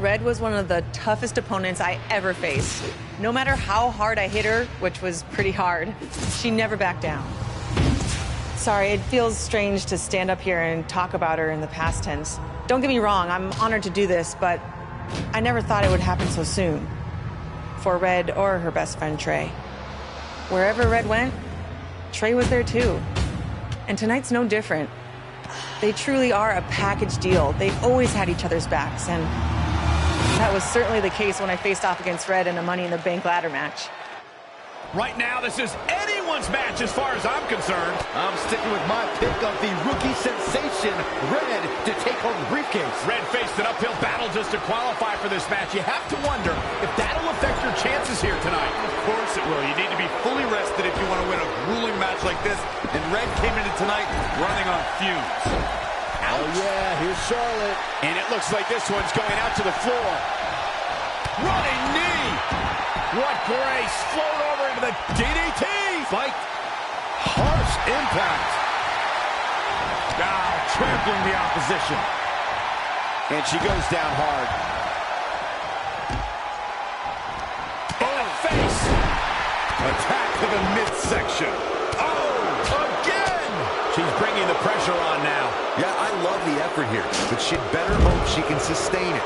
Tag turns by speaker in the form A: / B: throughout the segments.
A: Red was one of the toughest opponents I ever faced. No matter how hard I hit her, which was pretty hard, she never backed down. Sorry, it feels strange to stand up here and talk about her in the past tense. Don't get me wrong, I'm honored to do this, but I never thought it would happen so soon. For Red or her best friend, Trey. Wherever Red went, Trey was there too. And tonight's no different. They truly are a package deal. They've always had each other's backs, and that was certainly the case when I faced off against Red in a Money in the Bank ladder match.
B: Right now, this is anyone's match as far as I'm concerned.
C: I'm sticking with my pick of the rookie sensation, Red, to take home the briefcase.
B: Red faced an uphill battle just to qualify for this match. You have to wonder if that'll affect your chances here tonight.
D: Of course it will. You need to be fully rested if you want to win a grueling match like this. And Red came into tonight running on fumes.
C: Ouch. Oh, yeah, here's Charlotte.
B: And it looks like this one's going out to the floor. Running knee. What grace. Float over into the DDT.
C: Fight. Harsh impact.
B: Now trampling the opposition.
C: And she goes down hard.
B: In the face.
D: Attack to the midsection.
B: Oh, again. She's bringing the pressure on now.
C: Yeah, I love the effort here, but she'd better hope she can sustain it.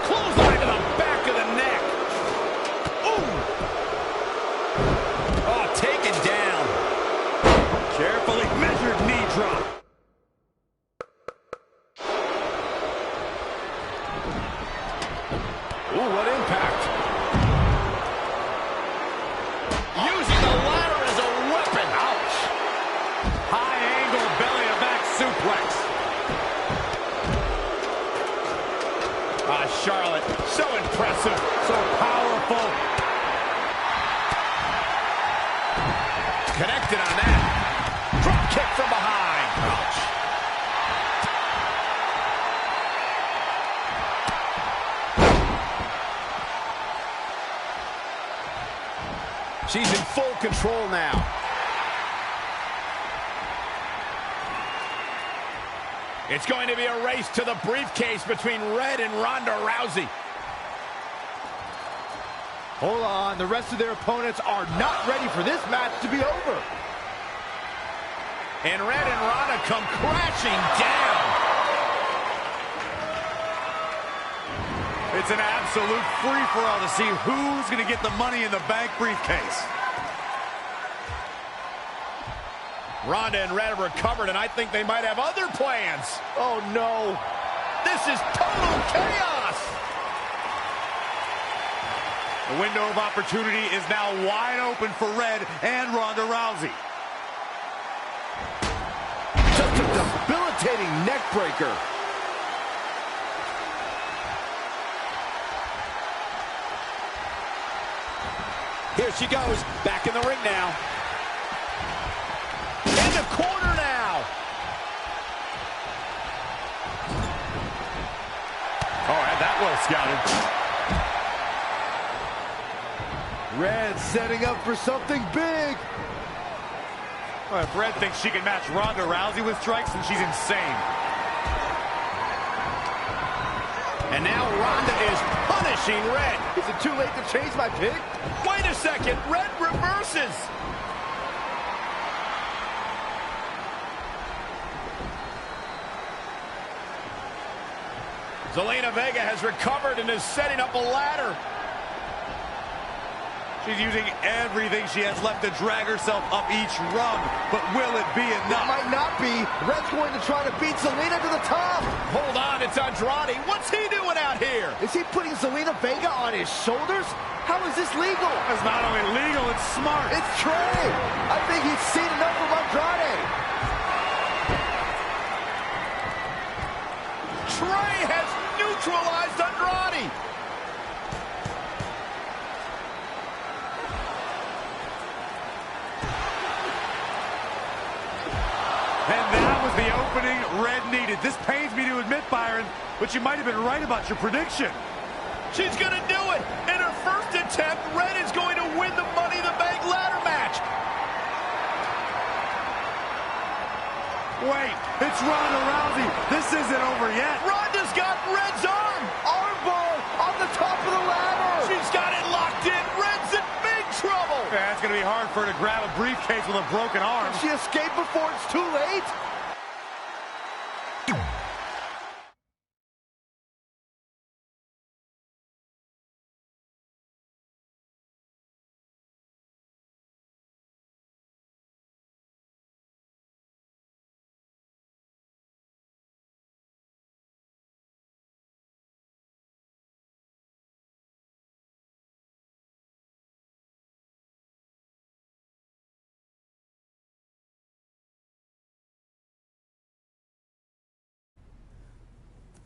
B: Clothesline to the back of the neck. Ooh. Oh, taken down.
D: Carefully measured knee drop.
B: Ooh, what impact. Using the ladder as a weapon. Ouch.
D: High angle belly-to-back suplex.
B: Charlotte, so impressive, so powerful. Connected on that. Drop kick from behind. Ouch. She's in full control now. It's going to be a race to the briefcase between Red and Ronda Rousey.
C: Hold on, the rest of their opponents are not ready for this match to be over.
B: And Red and Ronda come crashing down.
D: It's an absolute free-for-all to see who's going to get the Money in the Bank briefcase.
B: Ronda and Red have recovered, and I think they might have other plans.
C: Oh, no.
B: This is total chaos.
D: The window of opportunity is now wide open for Red and Ronda Rousey.
C: Just a debilitating neck breaker.
B: Here she goes, back in the ring now. In the corner now.
D: Oh, and that well scouted.
C: Red setting up for something big.
D: Well, if Red thinks she can match Ronda Rousey with strikes, then she's insane.
B: And now Ronda is punishing Red.
C: Is it too late to change my pick?
B: Wait a second, Red reverses. Zelina Vega has recovered and is setting up a ladder.
D: She's using everything she has left to drag herself up each rung. But will it be enough?
C: It might not be. Red's going to try to beat Zelina to the top.
B: Hold on, it's Andrade. What's he doing out here?
C: Is he putting Zelina Vega on his shoulders? How is this legal?
D: It's not only legal, it's smart.
C: It's Trey. I think he's seen enough from Andrade.
B: Trey has neutralized Andrade.
D: And that was the opening Red needed. This pains me to admit, Byron, but you might have been right about your prediction.
B: She's going to do it. In her first attempt, Red is going to win the Money in the Bank ladder match.
D: Wait, it's Ronda Rousey. This isn't over yet.
B: Ronda's got Red's arm. Armbar on the top of the ladder. She's got it locked in. Red's in big trouble.
D: Yeah, it's going to be hard for her to grab a briefcase with a broken arm.
C: She escaped before it's too late.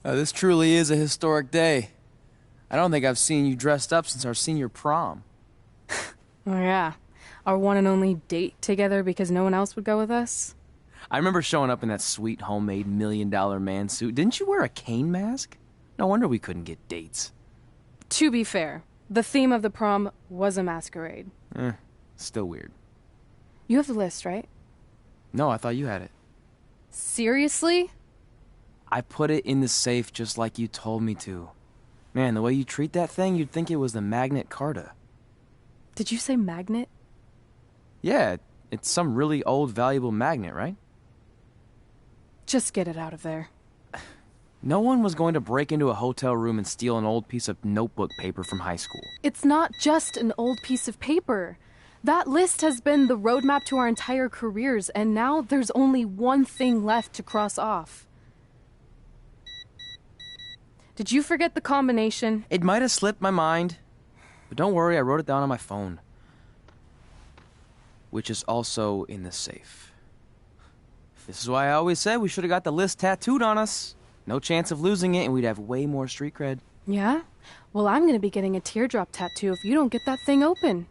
E: This truly is a historic day. I don't think I've seen you dressed up since our senior prom.
F: Oh yeah, our one and only date together because no one else would go with us?
E: I remember showing up in that sweet homemade $1 million man suit. Didn't you wear a cane mask? No wonder we couldn't get dates.
F: To be fair, the theme of the prom was a masquerade.
E: Still weird.
F: You have the list, right?
E: No, I thought you had it.
F: Seriously?
E: I put it in the safe just like you told me to. Man, the way you treat that thing, you'd think it was the Magnet Carta.
F: Did you say magnet?
E: Yeah, it's some really old, valuable magnet, right?
F: Just get it out of there.
E: No one was going to break into a hotel room and steal an old piece of notebook paper from high school.
F: It's not just an old piece of paper. That list has been the roadmap to our entire careers, and now there's only one thing left to cross off. Did you forget the combination?
E: It might have slipped my mind, but don't worry, I wrote it down on my phone. Which is also in the safe. This is why I always said we should have got the list tattooed on us. No chance of losing it, and we'd have way more street cred.
F: Yeah? Well, I'm gonna be getting a teardrop tattoo if you don't get that thing open.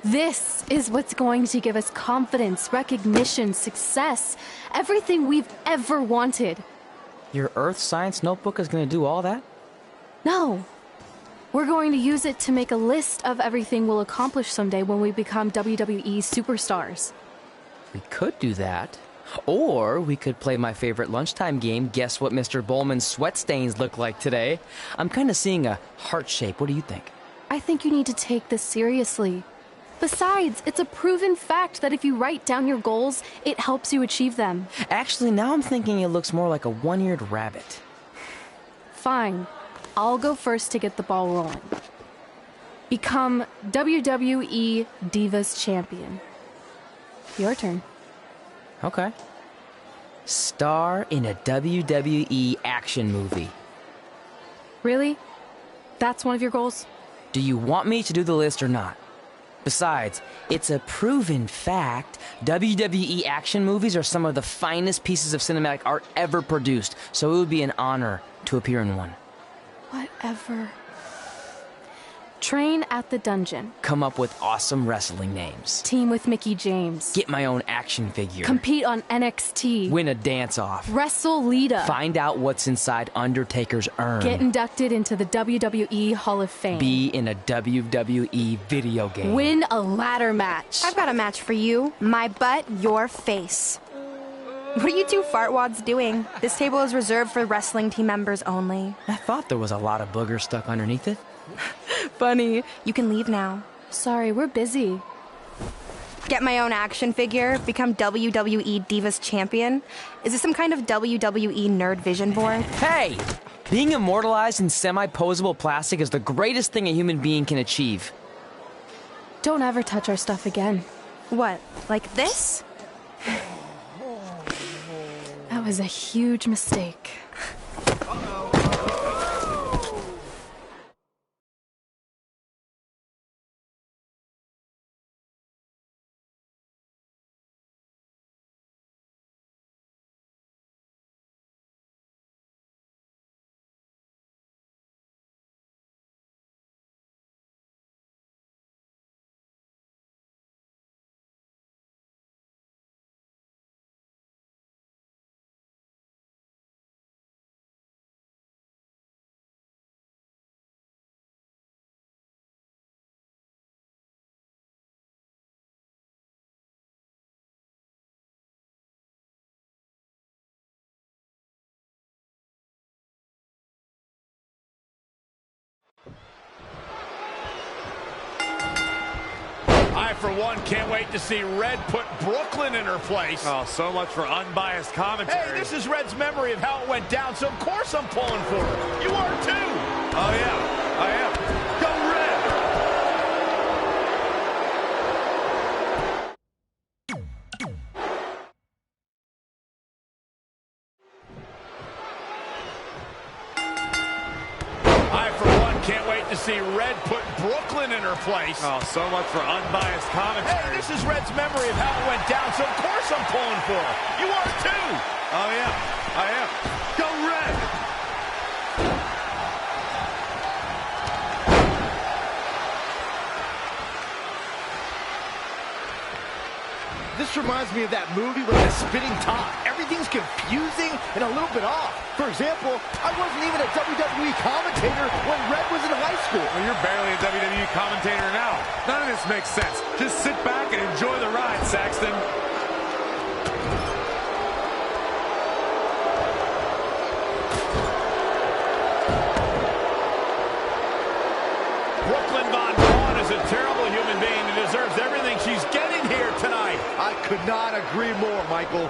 F: This is what's going to give us confidence, recognition, success, everything we've ever wanted.
E: Your Earth Science notebook is going to do all that?
F: No. We're going to use it to make a list of everything we'll accomplish someday when we become WWE superstars.
G: We could do that. Or we could play my favorite lunchtime game, Guess What Mr. Bowman's Sweat Stains Look Like Today. I'm kind of seeing a heart shape. What do you think?
F: I think you need to take this seriously. Besides, it's a proven fact that if you write down your goals, it helps you achieve them.
G: Actually, now I'm thinking it looks more like a one-eared rabbit.
F: Fine. I'll go first to get the ball rolling. Become WWE Divas Champion. Your turn.
G: Okay. Star in a WWE action movie.
F: Really? That's one of your goals?
G: Do you want me to do the list or not? Besides, it's a proven fact, WWE action movies are some of the finest pieces of cinematic art ever produced, so it would be an honor to appear in one.
F: Whatever. Train at the dungeon.
G: Come up with awesome wrestling names.
F: Team with Mickey James.
G: Get my own action figure.
F: Compete on NXT.
G: Win a dance-off.
F: Wrestle Lita.
G: Find out what's inside Undertaker's urn.
F: Get inducted into the WWE Hall of Fame.
G: Be in a WWE video game.
F: Win a ladder match.
H: I've got a match for you. My butt, your face. What are you two fartwads doing? This table is reserved for wrestling team members only.
G: I thought there was a lot of boogers stuck underneath it.
H: Funny. You can leave now.
F: Sorry, we're busy.
H: Get my own action figure, become WWE Divas Champion. Is this some kind of WWE nerd vision board?
G: Hey! Being immortalized in semi-posable plastic is the greatest thing a human being can achieve.
F: Don't ever touch our stuff again.
H: What, like this?
F: was a huge mistake.
B: I, for one, can't wait to see Red put Brooklyn in her place.
D: Oh, so much for unbiased commentary.
B: Hey, this is Red's memory of how it went down, so of course I'm pulling for her. You are too.
D: Oh, yeah, I am. Go Red!
B: I, for one, can't wait to see Red put Brooklyn in her place.
D: Oh, so much for unbiased commentary.
B: Hey, this is Red's memory of how it went down, so of course I'm pulling for her. You are too.
D: Oh, yeah, I am. Go Red!
C: This reminds me of that movie with the spinning top. Everything's confusing and a little bit off. For example, I wasn't even a WWE commentator when Red was in high school.
D: Well, you're barely a WWE commentator now. None of this makes sense. Just sit back and enjoy the ride, Saxton.
B: Brooklyn Von Braun is a terrible human being who deserves everything she's getting here tonight.
C: I could not agree more, Michael.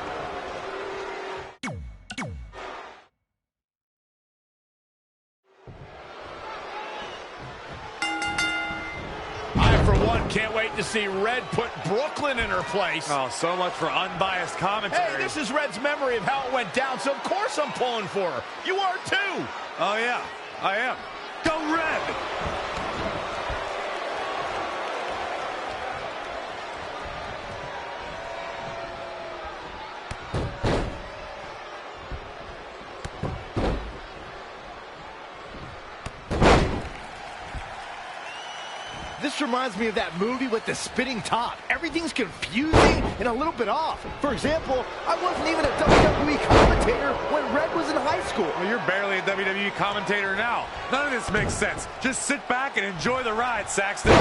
B: I, for one, can't wait to see Red put Brooklyn in her place.
D: Oh, so much for unbiased commentary.
B: Hey, this is Red's memory of how it went down, so of course I'm pulling for her. You are too.
D: Oh, yeah, I am. Go Red!
C: This reminds me of that movie with the spinning top. Everything's confusing and a little bit off. For example, I wasn't even a WWE commentator when Red was in high school.
D: Well, you're barely a WWE commentator now. None of this makes sense. Just sit back and enjoy the ride, Saxton.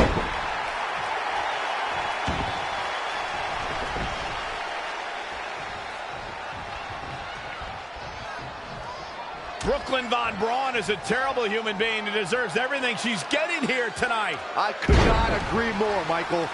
B: Brooklyn Von Braun is a terrible human being who deserves everything she's getting here tonight.
C: I could not agree more, Michael.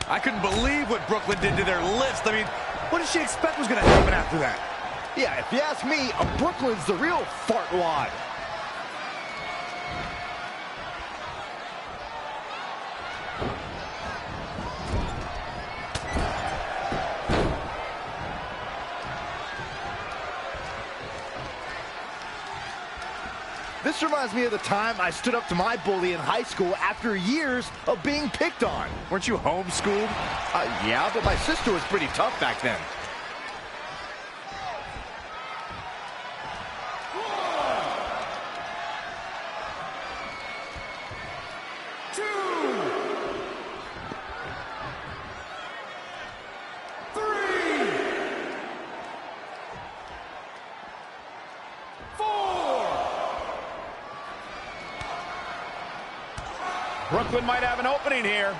D: I couldn't believe what Brooklyn did to their list. I mean, what did she expect was going to happen after that?
C: Yeah, if you ask me, Brooklyn's the real fartwad. This reminds me of the time I stood up to my bully in high school after years of being picked on.
D: Weren't you homeschooled?
C: Yeah, but my sister was pretty tough back then.
B: Brooklyn might have an opening here.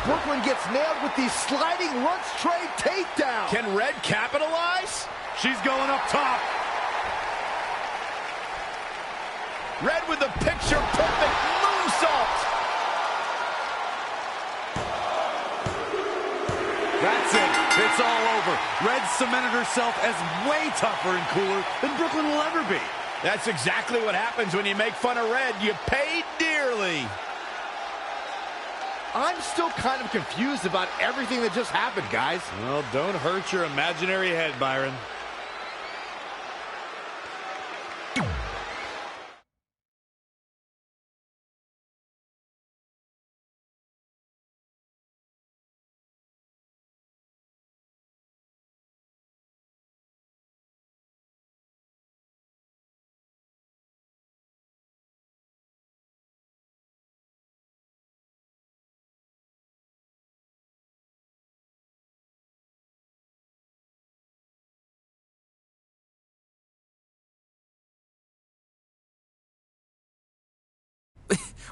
C: Brooklyn gets nailed with the sliding lunch tray takedown.
B: Can Red capitalize?
D: She's going up top.
B: Red with the picture-perfect moonsault.
D: That's it. It's all over. Red cemented herself as way tougher and cooler than Brooklyn will ever be.
B: That's exactly what happens when you make fun of Red. You pay dearly.
C: I'm still kind of confused about everything that just happened, guys.
D: Well, don't hurt your imaginary head, Byron.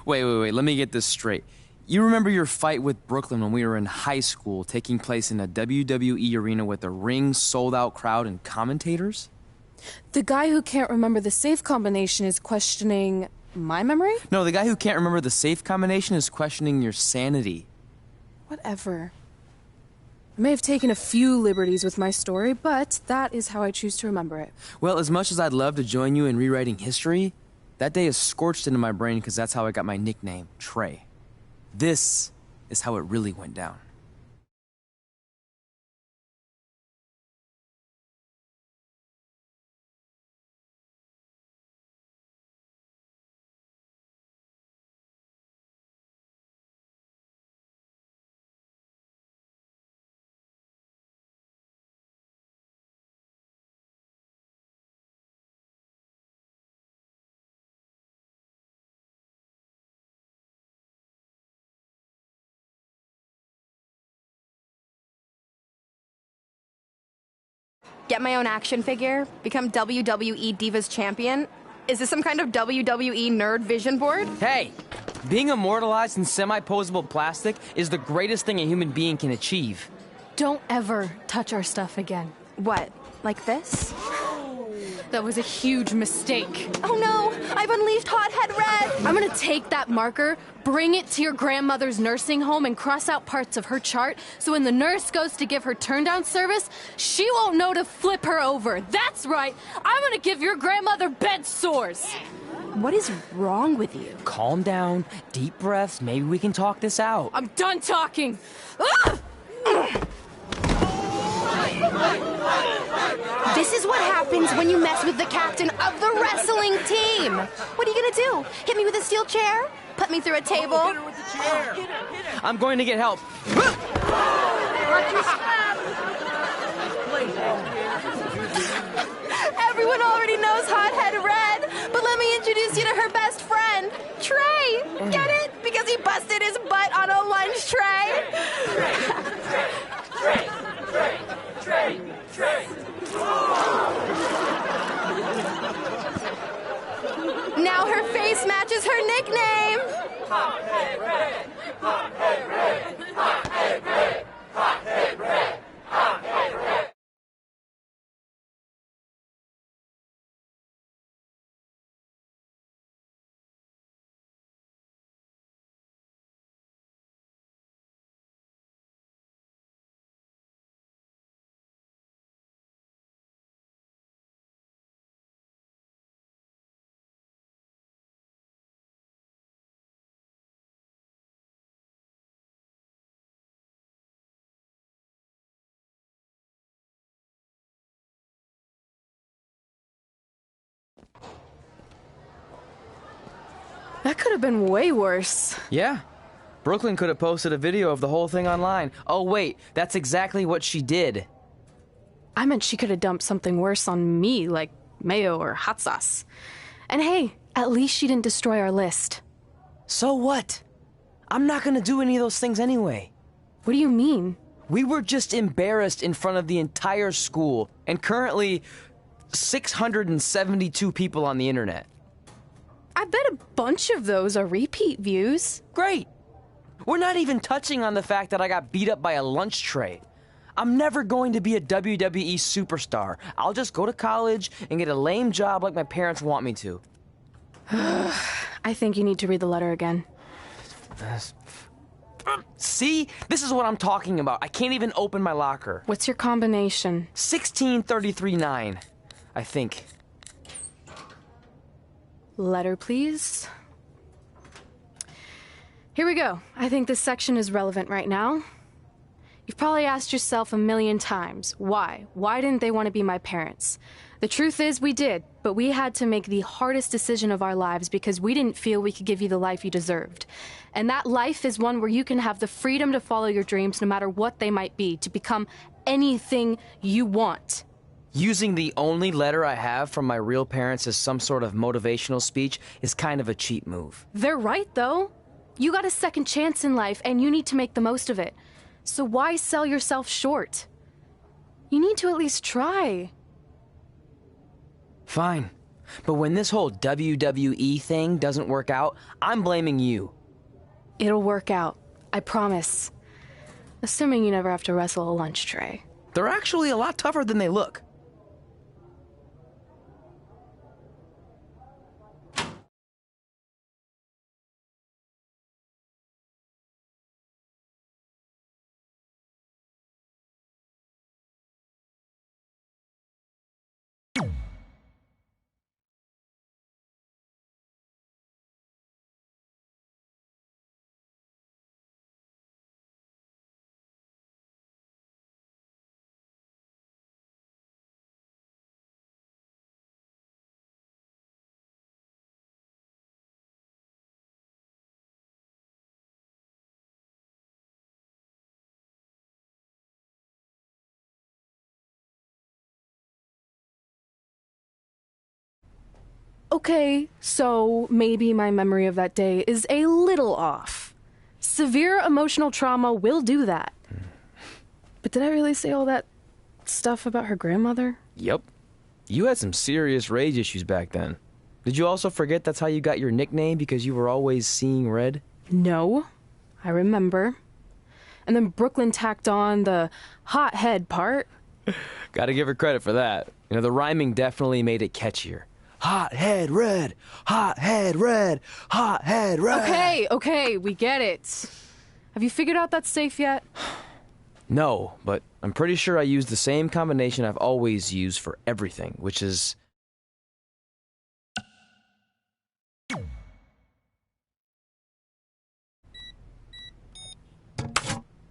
E: Wait, let me get this straight. You remember your fight with Brooklyn when we were in high school, taking place in a WWE arena with a ring, sold-out crowd, and commentators?
F: The guy who can't remember the safe combination is questioning my memory?
E: No, the guy who can't remember the safe combination is questioning your sanity.
F: Whatever. I may have taken a few liberties with my story, but that is how I choose to remember it.
E: Well, as much as I'd love to join you in rewriting history, that day is scorched into my brain because that's how I got my nickname, Trey. This is how it really went down.
H: Get my own action figure? Become WWE Divas Champion? Is this some kind of WWE nerd vision board?
G: Hey, being immortalized in semi-posable plastic is the greatest thing a human being can achieve.
F: Don't ever touch our stuff again.
H: What, like this?
F: That was a huge mistake.
H: Oh no, I've unleashed Hothead Red!
F: I'm gonna take that marker, bring it to your grandmother's nursing home, and cross out parts of her chart so when the nurse goes to give her turn-down service, she won't know to flip her over. That's right, I'm gonna give your grandmother bed sores.
H: What is wrong with you?
G: Calm down, deep breaths, maybe we can talk this out.
F: I'm done talking. Ah!
H: This is what happens when you mess with the captain of the wrestling team. What are you gonna do? Hit me with a steel chair? Put me through a table?
B: Hit her with the chair.
G: I'm going to get help.
H: Everyone already knows Hothead Red, but let me introduce you to her best friend, Trey. Get it? Because he busted his butt on a lunch tray. Now her face matches her nickname.
I: Hothead Red! Hothead Red! Hothead Red! Hothead Red! Hothead Red!
F: That could have been way worse.
G: Yeah. Brooklyn could have posted a video of the whole thing online. Oh, wait, that's exactly what she did.
F: I meant she could have dumped something worse on me, like mayo or hot sauce. And hey, at least she didn't destroy our list.
G: So what? I'm not gonna do any of those things anyway.
F: What do you mean?
G: We were just embarrassed in front of the entire school, and currently 672 people on the internet.
F: I bet a bunch of those are repeat views.
G: Great! We're not even touching on the fact that I got beat up by a lunch tray. I'm never going to be a WWE superstar. I'll just go to college and get a lame job like my parents want me to.
F: I think you need to read the letter again.
G: See? This is what I'm talking about. I can't even open my locker.
F: What's your combination?
G: 1633-9, I think.
F: Letter, please. Here we go. I think this section is relevant right now. You've probably asked yourself a million times, why? Why didn't they want to be my parents? The truth is we did, but we had to make the hardest decision of our lives because we didn't feel we could give you the life you deserved. And that life is one where you can have the freedom to follow your dreams no matter what they might be, to become anything you want.
G: Using the only letter I have from my real parents as some sort of motivational speech is kind of a cheap move.
F: They're right, though. You got a second chance in life, and you need to make the most of it. So why sell yourself short? You need to at least try.
G: Fine. But when this whole WWE thing doesn't work out, I'm blaming you.
F: It'll work out. I promise. Assuming you never have to wrestle a lunch tray.
G: They're actually a lot tougher than they look.
F: Okay, so maybe my memory of that day is a little off. Severe emotional trauma will do that. But did I really say all that stuff about her grandmother?
G: Yep. You had some serious rage issues back then. Did you also forget that's how you got your nickname because you were always seeing red?
F: No, I remember. And then Brooklyn tacked on the hot head part.
G: Gotta give her credit for that. You know, the rhyming definitely made it catchier. Hot head red, hot head red, hot head red.
F: Okay, we get it. Have you figured out that safe yet?
G: No, but I'm pretty sure I used the same combination I've always used for everything, which is...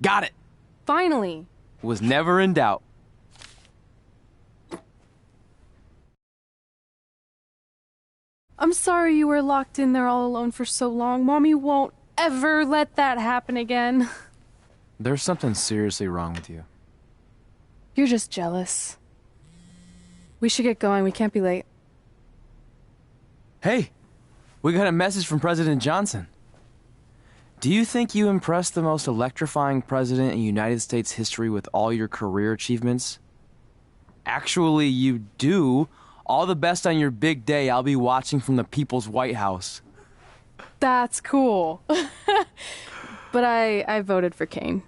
G: Got it!
F: Finally.
E: Was never in doubt.
F: I'm sorry you were locked in there all alone for so long. Mommy won't ever let that happen again.
E: There's something seriously wrong with you.
F: You're just jealous. We should get going. We can't be late.
E: Hey, we got a message from President Johnson. Do you think you impressed the most electrifying president in United States history with all your career achievements? Actually, you do. All the best on your big day. I'll be watching from the People's White House.
F: That's cool. But I voted for Kane.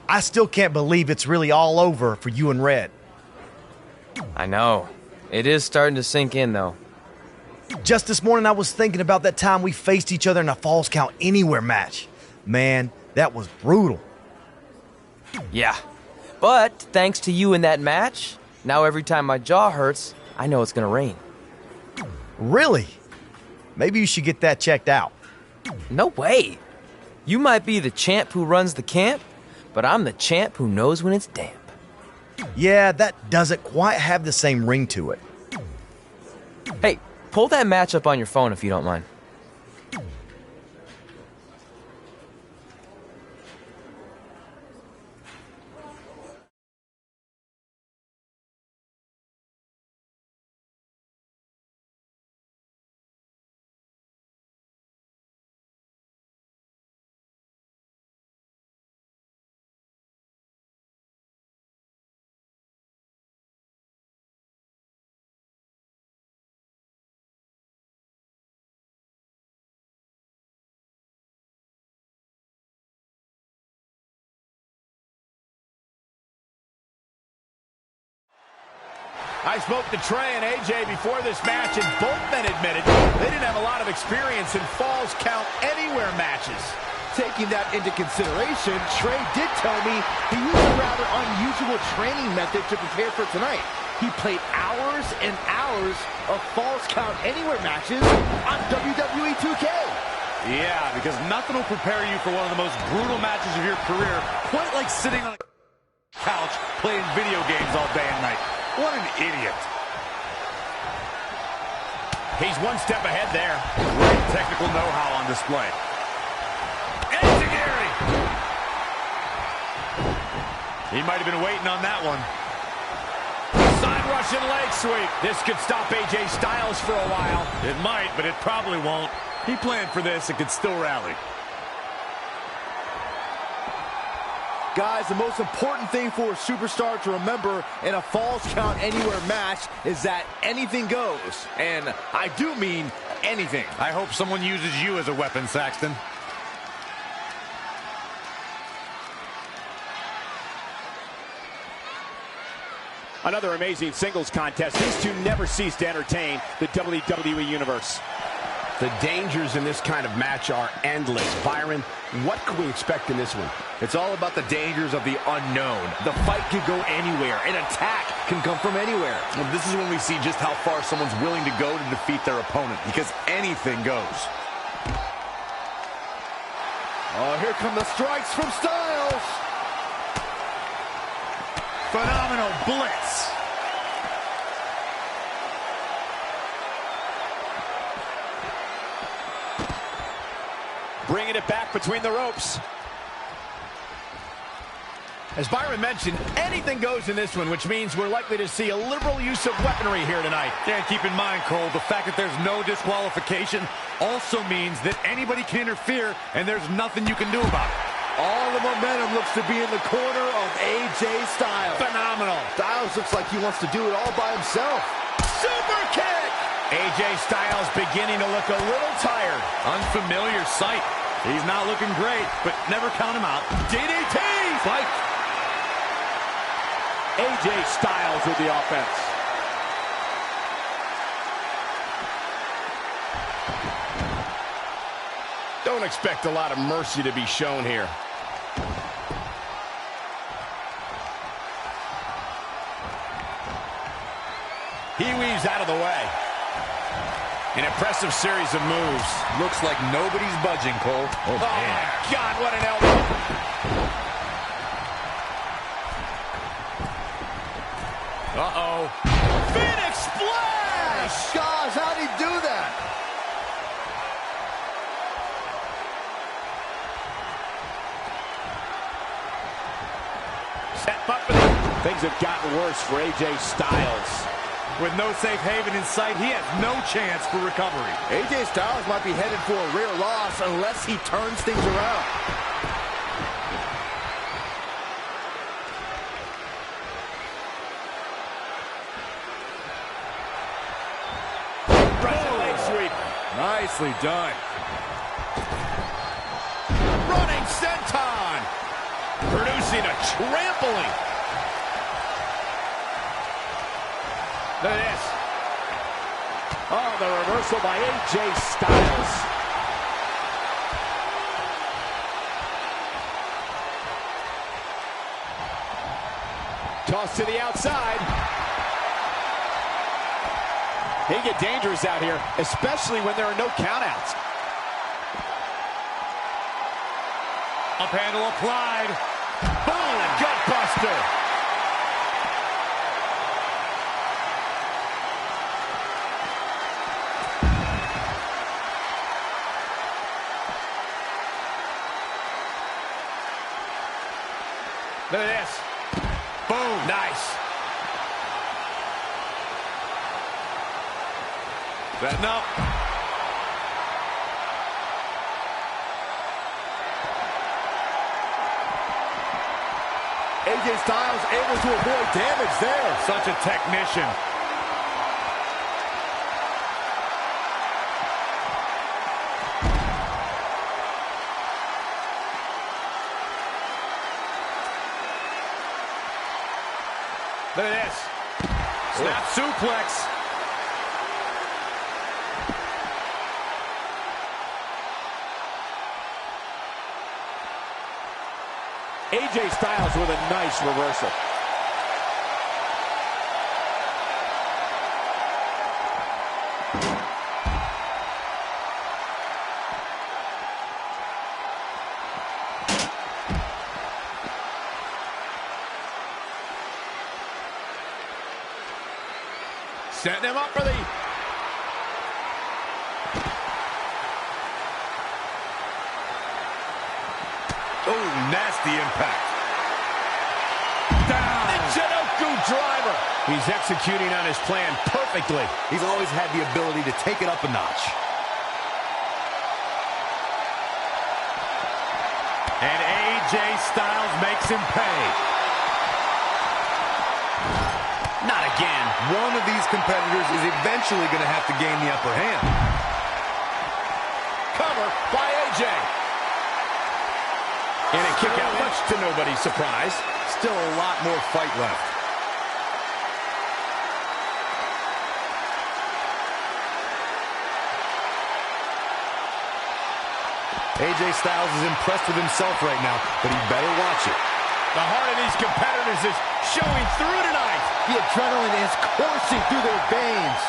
C: I still can't believe it's really all over for you and Red.
E: I know. It is starting to sink in, though.
C: Just this morning, I was thinking about that time we faced each other in a Falls Count Anywhere match. Man, that was brutal.
E: Yeah. But thanks to you in that match, now every time my jaw hurts, I know it's gonna rain.
C: Really? Maybe you should get that checked out.
E: No way. You might be the champ who runs the camp, but I'm the champ who knows when it's damp.
C: Yeah, that doesn't quite have the same ring to it.
E: Hey, pull that match up on your phone if you don't mind.
B: I spoke to Trey and AJ before this match, and both men admitted they didn't have a lot of experience in Falls Count Anywhere matches.
C: Taking that into consideration, Trey did tell me he used a rather unusual training method to prepare for tonight. He played hours and hours of Falls Count Anywhere matches on WWE 2K.
D: Yeah, because nothing will prepare you for one of the most brutal matches of your career, quite like sitting on a couch playing video games all day and night. What an idiot.
B: He's one step ahead there.
D: Great technical know-how on display.
B: Enziguri! He might have been waiting on that one. Side Russian leg sweep. This could stop AJ Styles for a while.
D: It might, but it probably won't. He planned for this and could still rally.
C: Guys, the most important thing for a superstar to remember in a Falls Count Anywhere match is that anything goes. And I do mean anything.
D: I hope someone uses you as a weapon, Saxton.
B: Another amazing singles contest. These two never cease to entertain the WWE Universe.
J: The dangers in this kind of match are endless. Byron, what can we expect in this one?
C: It's all about the dangers of the unknown. The fight could go anywhere. An attack can come from anywhere.
D: Well, this is when we see just how far someone's willing to go to defeat their opponent, because anything goes.
C: Oh, here come the strikes from Styles.
D: Phenomenal blitz.
B: Bringing it back between the ropes. As Byron mentioned, anything goes in this one, which means we're likely to see a liberal use of weaponry here tonight.
D: Yeah, keep in mind, Cole, the fact that there's no disqualification also means that anybody can interfere, and there's nothing you can do about it.
C: All the momentum looks to be in the corner of AJ Styles.
B: Phenomenal.
C: Styles looks like he wants to do it all by himself.
B: Super kick! AJ Styles beginning to look a little tired.
D: Unfamiliar sight. He's not looking great, but never count him out.
B: DDT! Fight! AJ Styles with the offense. Don't expect a lot of mercy to be shown here. He weaves out of the way. An impressive series of moves.
D: Looks like nobody's budging, Cole.
B: Oh, my God, what an elbow. Uh-oh. Phoenix Splash!
C: Gosh, how'd he do that?
B: Set up. Things have gotten worse for AJ Styles.
D: With no safe haven in sight, he has no chance for recovery.
C: AJ Styles might be headed for a rear loss unless he turns things around.
B: Russian leg sweep.
C: Nicely done.
B: Running senton. producing a trampling. Look at this. Oh, the reversal by AJ Styles. Toss to the outside. He can get dangerous out here, especially when there are no countouts.
D: Up handle applied.
B: Boom! Gut buster. Look at this. Boom. Nice.
D: Setting up.
B: AJ Styles able to avoid damage there.
D: Such a technician.
B: Look at this.
D: Snap suplex.
B: AJ Styles with a nice reversal. Setting him up for the...
D: Oh, nasty impact.
B: Down. The Jinoku driver. He's executing on his plan perfectly.
D: He's always had the ability to take it up a notch. And AJ Styles makes him pay. Not again. One of these competitors is eventually going to have to gain the upper hand.
B: Cover by AJ. And a kick out, much to nobody's surprise.
D: Still a lot more fight left. AJ Styles is impressed with himself right now, but he better watch it.
B: The heart of these competitors is showing through tonight.
C: The adrenaline is coursing through their veins.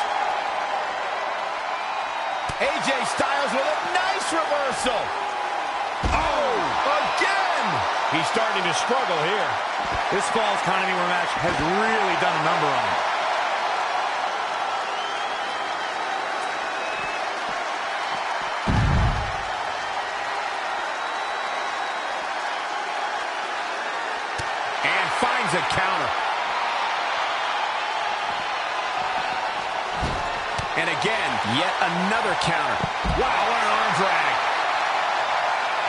B: AJ Styles with a nice reversal. Oh, again! He's starting to struggle here.
D: This Falls Count Anywhere match has really done a number on him.
B: And finds a counter. And again, yet another counter. Wow, what an arm drag.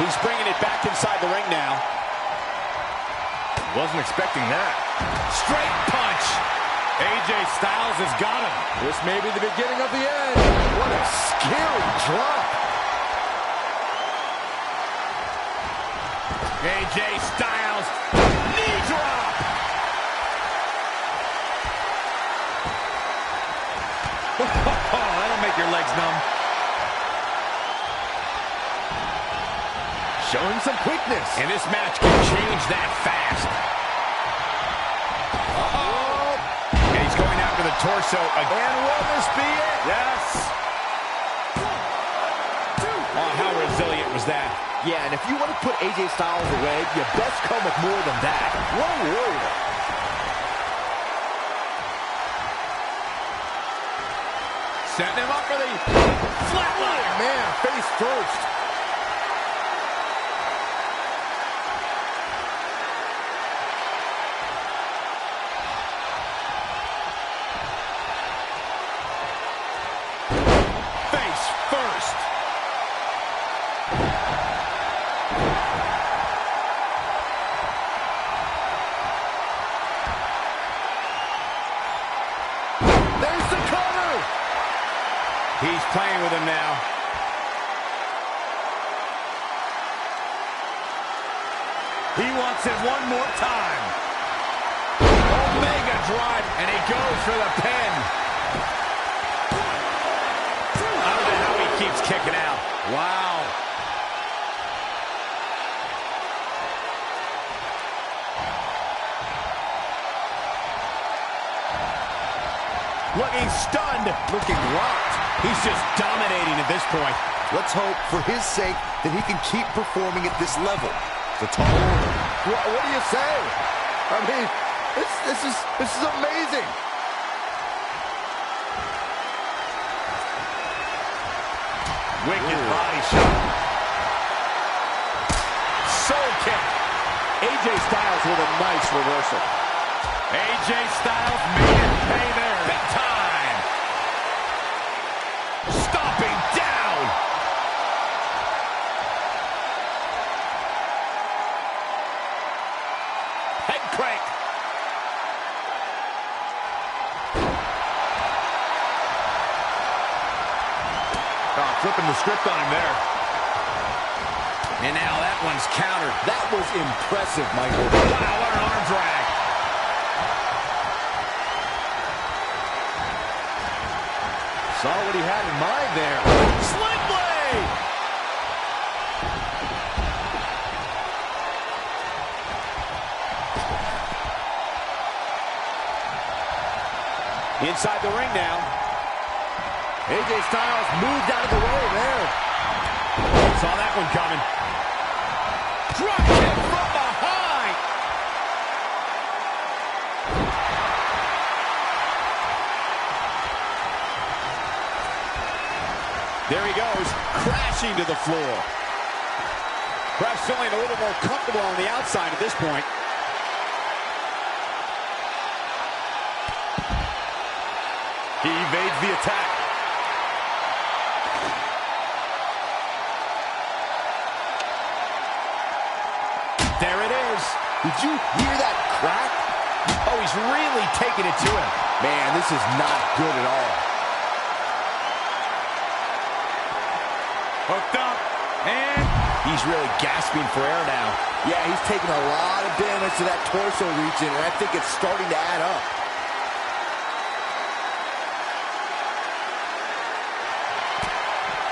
B: He's bringing it back inside the ring now.
D: Wasn't expecting that.
B: Straight punch.
D: AJ Styles has got him.
B: This may be the beginning of the end. What a scary drop. AJ Styles, knee drop.
D: That'll make your legs numb.
B: Showing some quickness. And this match can change that fast. Uh-oh. And he's going after the torso again. Will this be it?
D: Yes.
B: Oh, how resilient was that?
C: Yeah, and if you want to put AJ Styles away, you best come with more than that. What a warrior.
B: Setting him up for the flatline.
C: Man, face first.
B: Face first. There's the cover. He's playing with him now.
D: He wants Hits it one more time.
B: Mega drive, and he goes for the pin. I don't know how he keeps kicking out. Wow. Looking stunned. Looking rocked. He's just dominating at this point.
C: Let's hope, for his sake, that he can keep performing at this level. It's a tall order. What do you say? I mean, this is amazing.
B: Wicked body shot. Soul kick. AJ Styles with a nice reversal. AJ Styles made it pay there. Big time. Stomping down. Head crank.
D: Oh, flipping the script on him there.
B: And now that one's countered. That was impressive, Michael. Wow, what an arm drag.
C: Saw what he had in mind there.
B: Sling blade! Inside the ring now.
C: AJ Styles moved out of the way there.
B: Saw that one coming. Drop kick from behind. There he goes, crashing to the floor. Perhaps feeling a little more comfortable on the outside at this point. He evades the attack. There it is.
C: Did you hear that crack?
B: Oh, he's really taking it to him.
C: Man, this is not good at all.
B: Hooked up, and he's really gasping for air now.
C: Yeah, he's taking a lot of damage to that torso region, and I think it's starting to add up.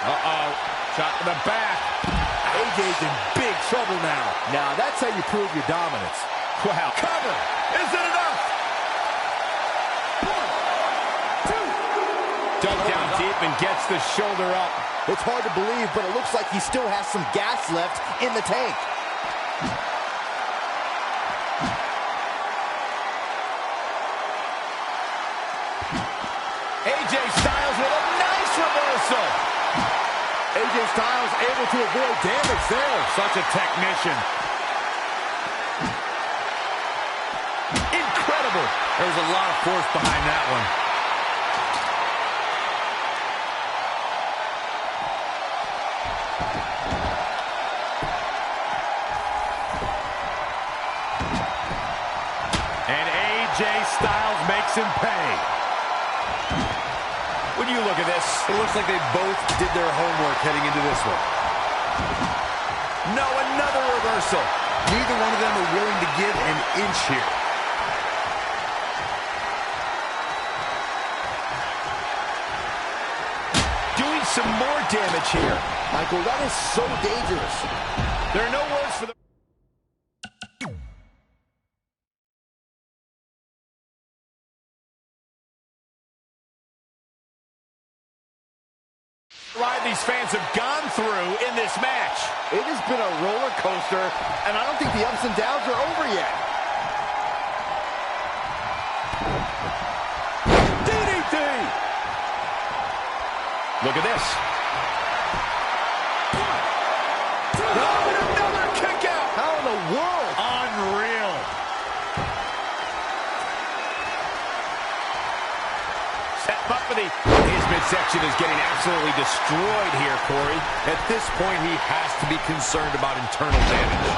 B: Uh-oh, shot to the back.
C: AJ's in big trouble now. Now, that's how you prove your dominance.
B: Wow. Cover. Is it enough? 1, 2. Dug down deep and gets the shoulder up.
C: It's hard to believe, but it looks like he still has some gas left in the tank.
B: AJ Styles with a nice reversal.
C: AJ Styles able to avoid damage there.
B: Such a technician. Incredible.
D: There was a lot of force behind that one.
B: And AJ Styles makes him pay. When you look at this,
D: It looks like they both did their homework heading into this one.
B: no, another reversal.
D: Neither one of them are willing to give an inch here.
B: Doing some more damage here.
C: Michael, that is so dangerous.
B: There are no words for the... ride these fans have gone through in this match.
C: It has been a roller coaster, and I don't think the ups and downs are over yet.
B: DDT! Look at this. Oh, another kick out!
C: How in the world?
B: Unreal. Set up for his midsection is getting absolutely destroyed here, Corey.
D: At this point, he has to be concerned about internal damage.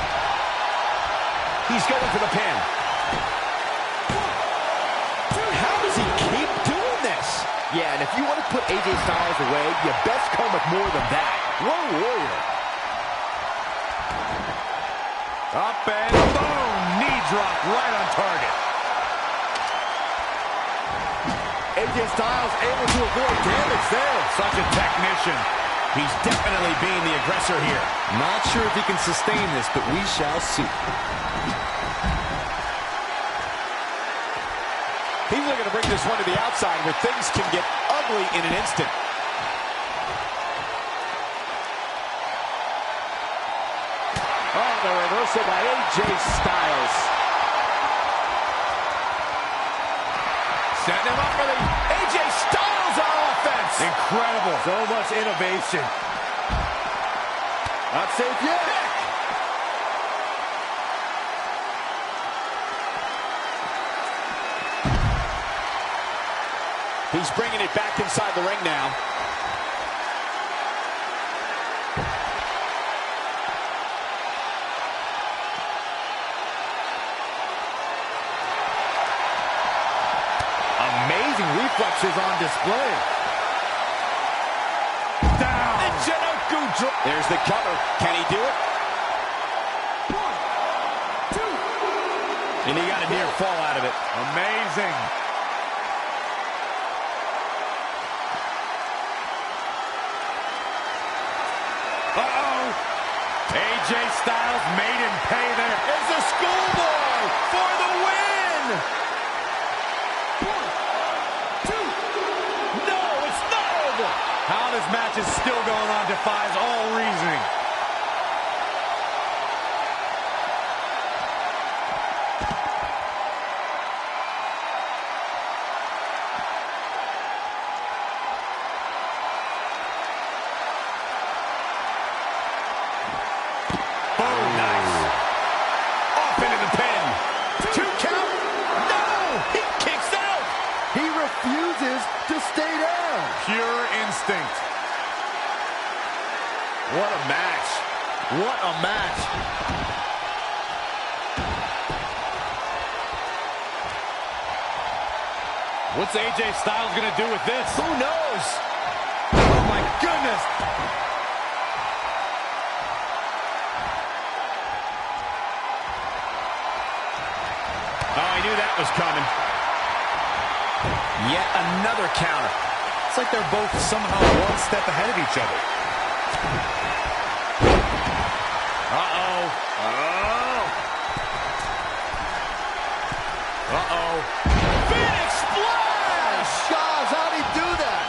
B: He's going for the pin. How does he keep doing this?
C: Yeah, and if you want to put AJ Styles away, you best come with more than that. What a warrior.
B: Up and boom. drop right on target.
C: AJ Styles able to avoid damage there.
B: Such a technician.
J: He's definitely being the aggressor here.
C: Not sure if he can sustain this, but we shall see.
B: He's looking to bring this one to the outside where things can get ugly in an instant. Oh, the reversal by AJ Styles. Setting him up for the AJ Styles on offense. Incredible.
C: So much innovation. Not safe yet.
B: He's bringing it back inside the ring now.
C: Amazing reflexes on display.
B: Down. There's the cover. Can he do it?
C: 1, 2.
B: And he got a near fall out of it. Amazing. Uh-oh. AJ Styles made him pay there. It's a schoolboy for the win.
C: 1, 2.
B: No, it's not over. How this match is still going on defies all reasoning. Pure instinct. What a match. What a match. What's AJ Styles going to do with this? Who knows? Oh, my goodness. Oh, I knew that was coming.
J: Yet another counter.
B: It's like they're both somehow one step ahead of each other. Uh-oh. Uh-oh. Uh-oh. Phoenix splash!
C: Gosh, how'd he do that?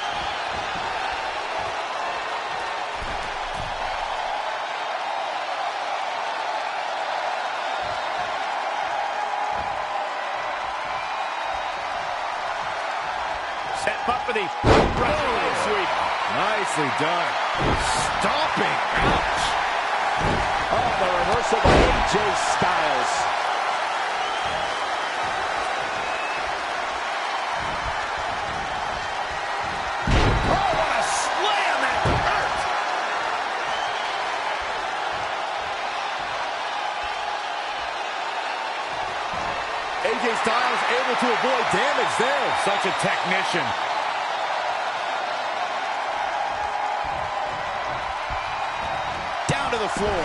B: Set up for the leg sweep. Nicely done. Stomping. Ouch. Oh, the reversal by AJ Styles. Oh, what a slam. That hurt.
C: AJ Styles able to avoid damage there.
B: Such a technician. Down to the floor.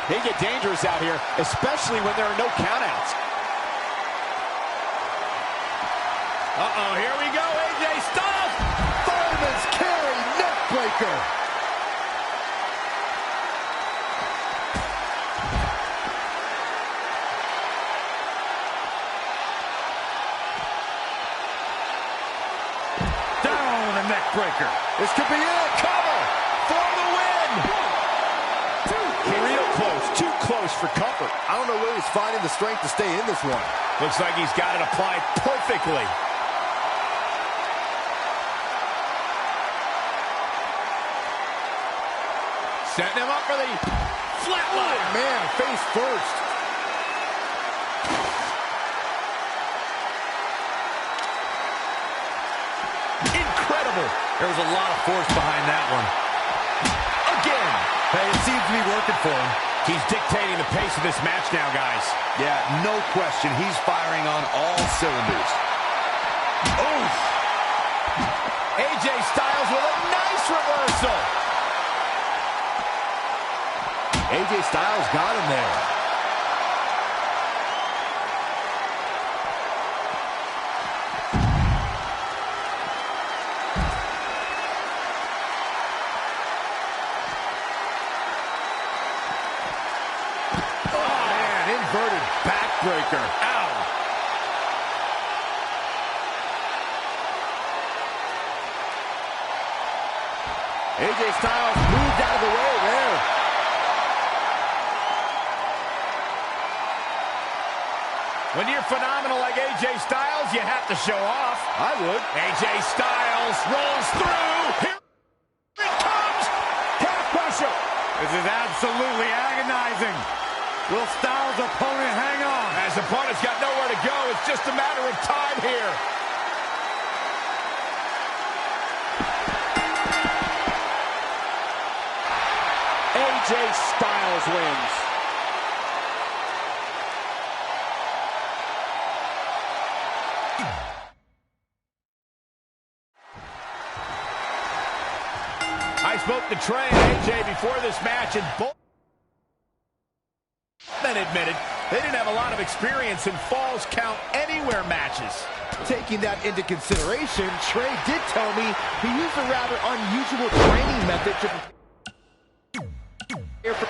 B: They get dangerous out here, especially when there are no countouts. Uh-oh, here we go, AJ Styles.
C: Fireman's carry neck breaker.
B: Breaker. This could be it. Cover for the win. 1, 2. Real close. Too close for comfort.
C: I don't know where he's finding the strength to stay in this one.
B: Looks like he's got it applied perfectly. Setting him up for the flatline.
C: Oh, man, face first.
B: There was a lot of force behind that one. Again. Hey, it seems to be working for him. He's dictating the pace of this match now, guys.
C: Yeah, no question. He's firing on all cylinders.
B: Oof. AJ Styles with a nice reversal. AJ Styles got him there.
D: Oh, man, inverted backbreaker. Ow.
B: AJ Styles moved out of the way there.
D: When you're phenomenal like AJ Styles, you have to show off.
B: I would.
D: AJ Styles rolls through. Here it comes. Calf crusher. This is absolutely agonizing. Will Styles' opponent hang on? His opponent's got nowhere to go. It's just a matter of time here.
B: AJ Styles wins.
D: I spoke to Trey and AJ before this match, and both men admitted they didn't have a lot of experience in Falls Count Anywhere matches.
C: Taking that into consideration, Trey did tell me he used a rather unusual training method to prepare for.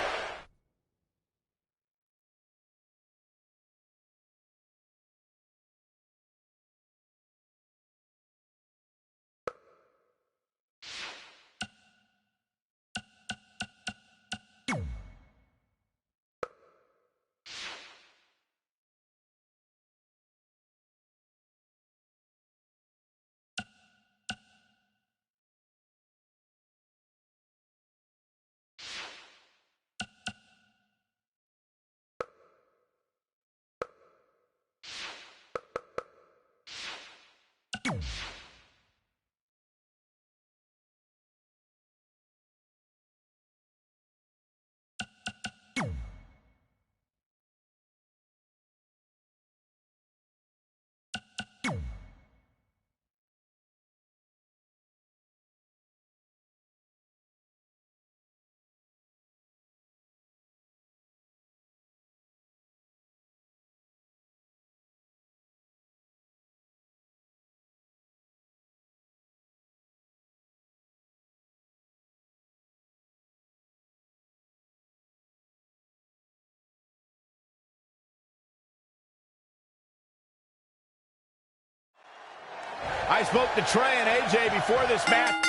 D: I spoke to Trey and AJ before this match.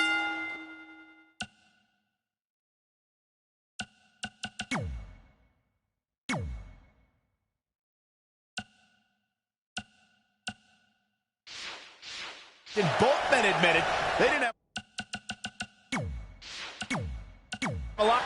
D: And both men admitted they didn't have a lot.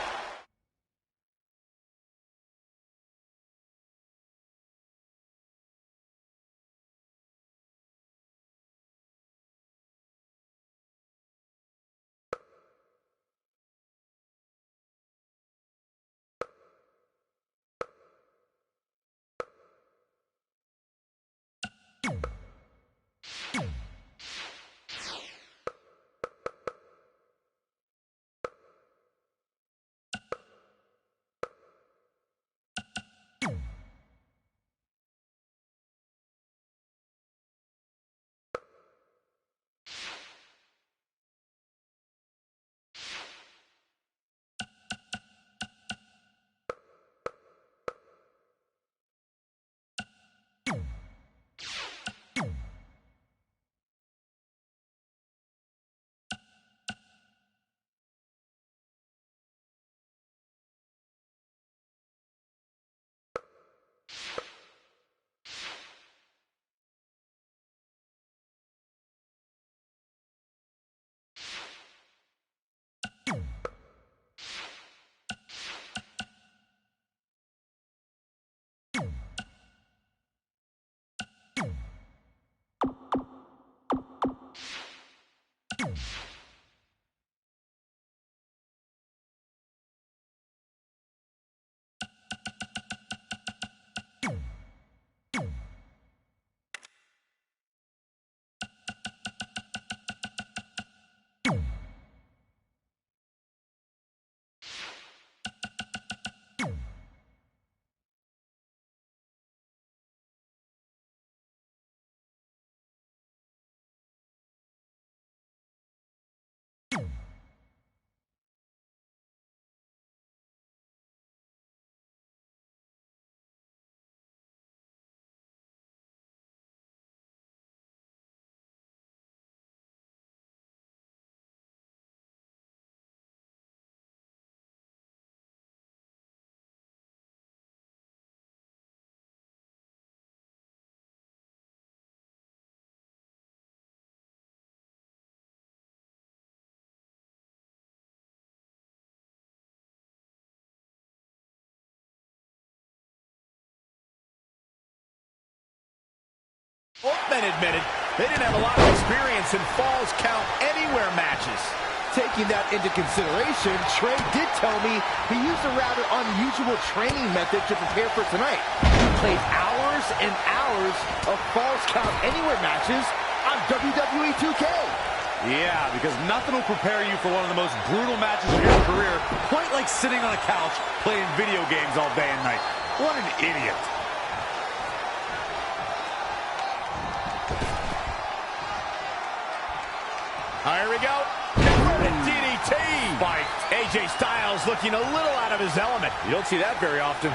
B: Both men admitted they didn't have a lot of experience in Falls Count Anywhere matches.
C: Taking that into consideration, Trey did tell me he used a rather unusual training method to prepare for tonight. He played hours and hours of Falls Count Anywhere matches on WWE 2K.
D: Yeah, because nothing will prepare you for one of the most brutal matches of your career, quite like sitting on a couch playing video games all day and night. What an idiot.
B: Here we go. Converted DDT. By AJ Styles looking a little out of his element.
D: You don't see that very often.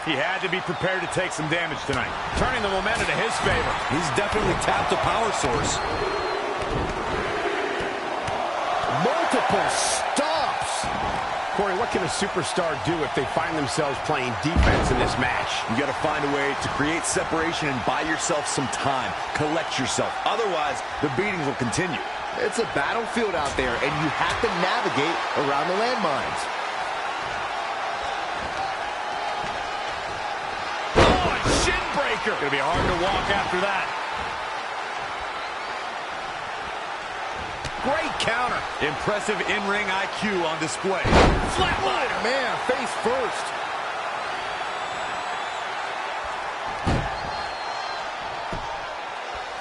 D: He had to be prepared to take some damage tonight.
B: Turning the momentum to his favor.
D: He's definitely tapped a power source.
C: Multiple stops.
J: Corey, what can a superstar do if they find themselves playing defense in this match?
K: You got to find a way to create separation and buy yourself some time. Collect yourself. Otherwise, the beatings will continue.
C: It's a battlefield out there, and you have to navigate around the landmines.
B: Oh, a shin breaker.
D: Gonna be hard to walk after that.
B: Great counter.
D: Impressive in-ring IQ on display.
B: Flatliner.
C: Man, face first.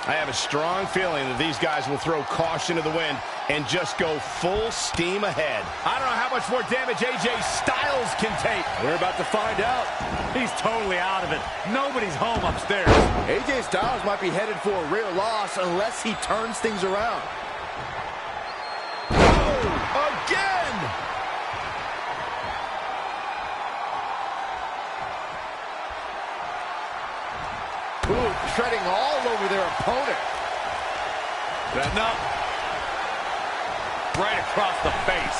J: I have a strong feeling that these guys will throw caution to the wind and just go full steam ahead.
B: I don't know how much more damage AJ Styles can take.
D: We're about to find out. He's totally out of it. Nobody's home upstairs.
C: AJ Styles might be headed for a rare loss unless he turns things around.
B: Oh, again!
C: Ooh, treading all over their opponent.
B: Setting up. Right across the face.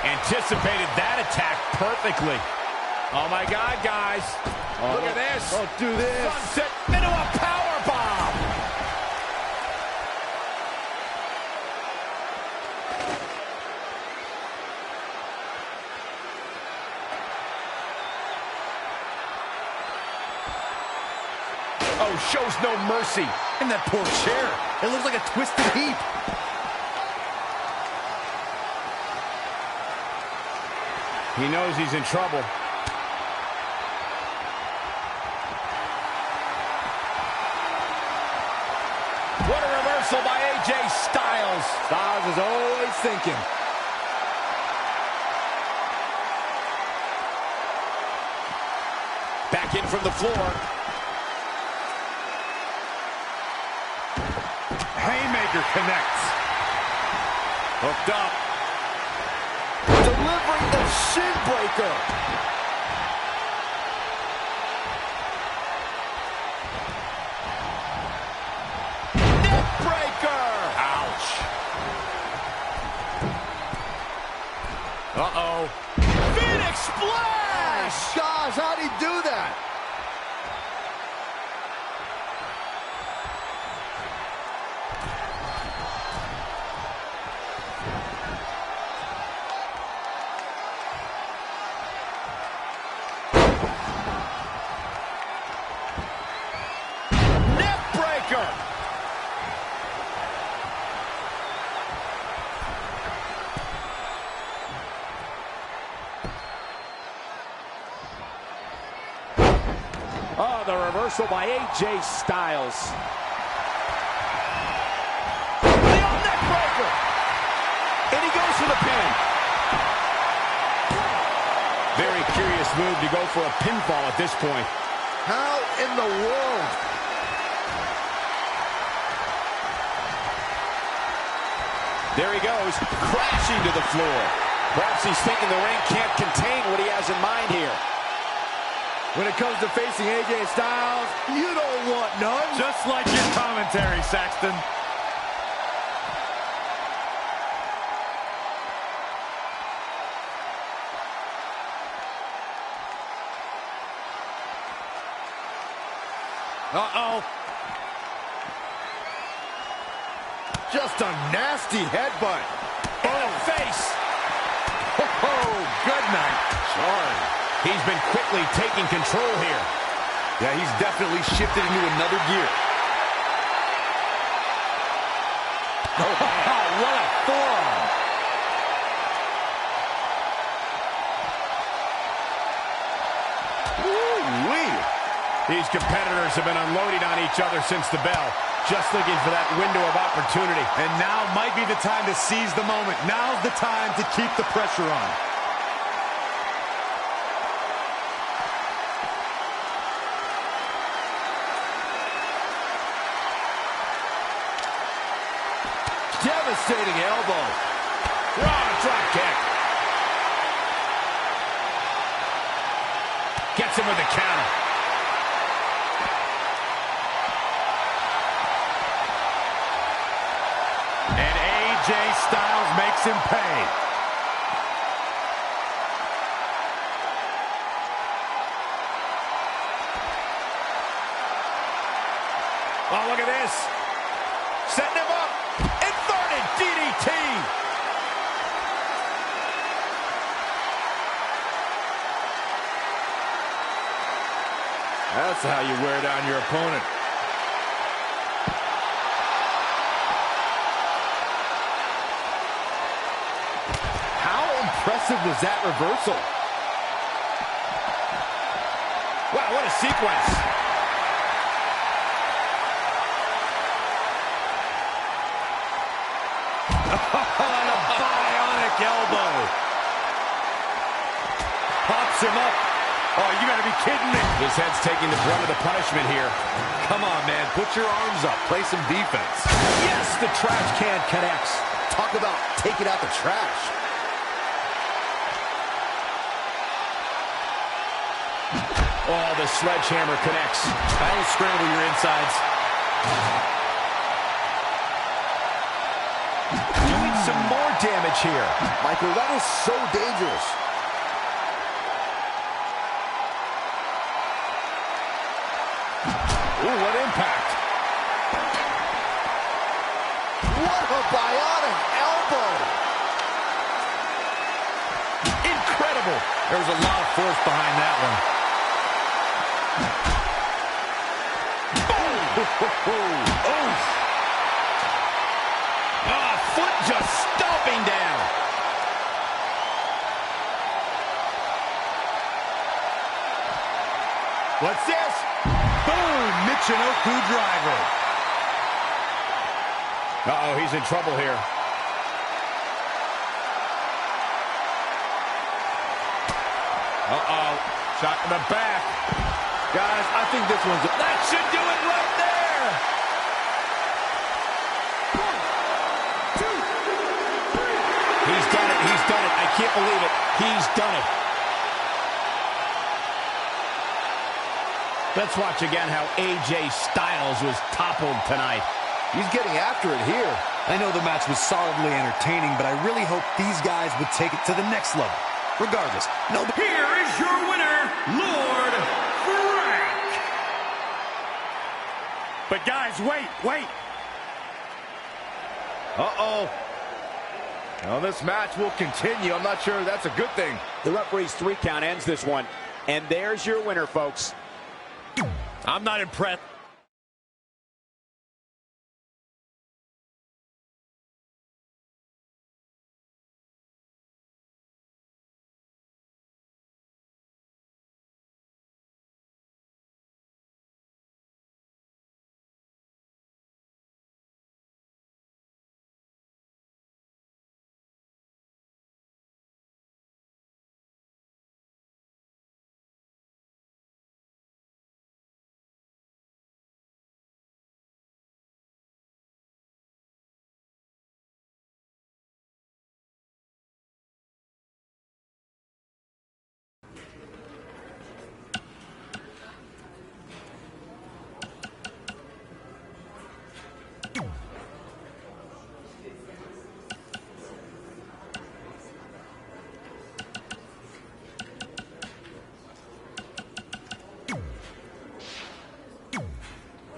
B: Anticipated that attack perfectly. Oh my God, guys. Look at this.
C: Don't do this.
B: Sunset into a power bomb. Oh, shows no mercy.
D: And that poor chair. It looks like a twisted heap.
J: He knows he's in trouble.
B: What a reversal by AJ Styles.
C: Styles is always thinking.
B: Back in from the floor.
D: Haymaker connects.
B: Hooked up.
C: Delivering the shin breaker.
B: Neck breaker. Ouch. Uh-oh. Phoenix splash.
C: Gosh, how'd he do that?
B: Oh, the reversal by AJ Styles. The old neck breaker. And he goes for the pin.
J: Very curious move to go for a pinfall at this point.
C: How in the world?
B: There he goes, crashing to the floor. Perhaps he's thinking the ring can't contain what he has in mind here.
C: When it comes to facing AJ Styles, you don't want none.
D: Just like your commentary, Saxton.
B: Uh-oh.
C: Just a nasty headbutt.
B: Oh, face.
C: Oh, good night.
B: Sorry. He's been quickly taking control here.
K: Yeah, he's definitely shifted into another gear.
B: Oh, what a forearm.
K: Woo-wee.
B: These competitors have been unloading on each other since the bell, just looking for that window of opportunity.
K: And now might be the time to seize the moment. Now's the time to keep the pressure on.
C: Devastating elbow.
B: Raw drop kick. Gets him with the counter. And AJ Styles makes him pay. Oh, look at this. Setting him up. Inverted DDT.
K: That's how you wear down your opponent.
C: How impressive was that reversal?
B: Wow, what a sequence.
K: And a bionic elbow. Pops him up.
B: Oh, you gotta be kidding me.
K: His head's taking the brunt of the punishment here. Come on, man. Put your arms up. Play some defense.
C: Yes, the trash can connects. Talk about taking out the trash.
B: Oh, the sledgehammer connects.
K: That'll scramble your insides.
C: Doing some more damage here. Michael, that was so dangerous.
B: Ooh, what impact.
C: What a bionic elbow.
B: Incredible.
K: There was a lot of force behind that one.
B: Oh, foot just stomping down.
K: What's this? Boom! Michinoku driver.
B: Uh-oh, he's in trouble here. Uh-oh, shot in the back.
K: Guys, I think this one's...
B: That should do it right there.
I: 1, 2, 3.
B: He's done it. He's done it. I can't believe it. He's done it. Let's watch again how AJ Styles was toppled tonight.
C: He's getting after it here.
L: I know the match was solidly entertaining, but I really hope these guys would take it to the next level. Regardless, nobody...
I: Here is your winner, Lord Frank.
B: But guys, wait.
C: Uh-oh. Well, this match will continue. I'm not sure that's a good thing.
B: The referee's 3 count ends this one. And there's your winner, folks.
K: I'm not impressed.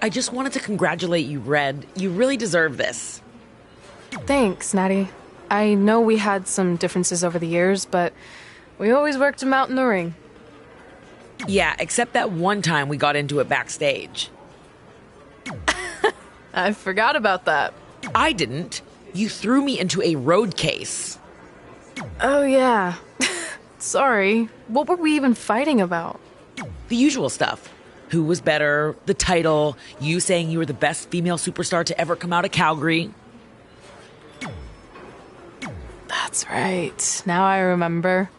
M: I just wanted to congratulate you, Red. You really deserve this.
F: Thanks, Natty. I know we had some differences over the years, but we always worked them out in the ring.
M: Yeah, except that one time we got into it backstage.
H: I forgot about that.
M: I didn't. You threw me into a road case.
H: Oh, yeah. Sorry. What were we even fighting about?
M: The usual stuff. Who was better, the title, you saying you were the best female superstar to ever come out of Calgary.
H: That's right. Now I remember.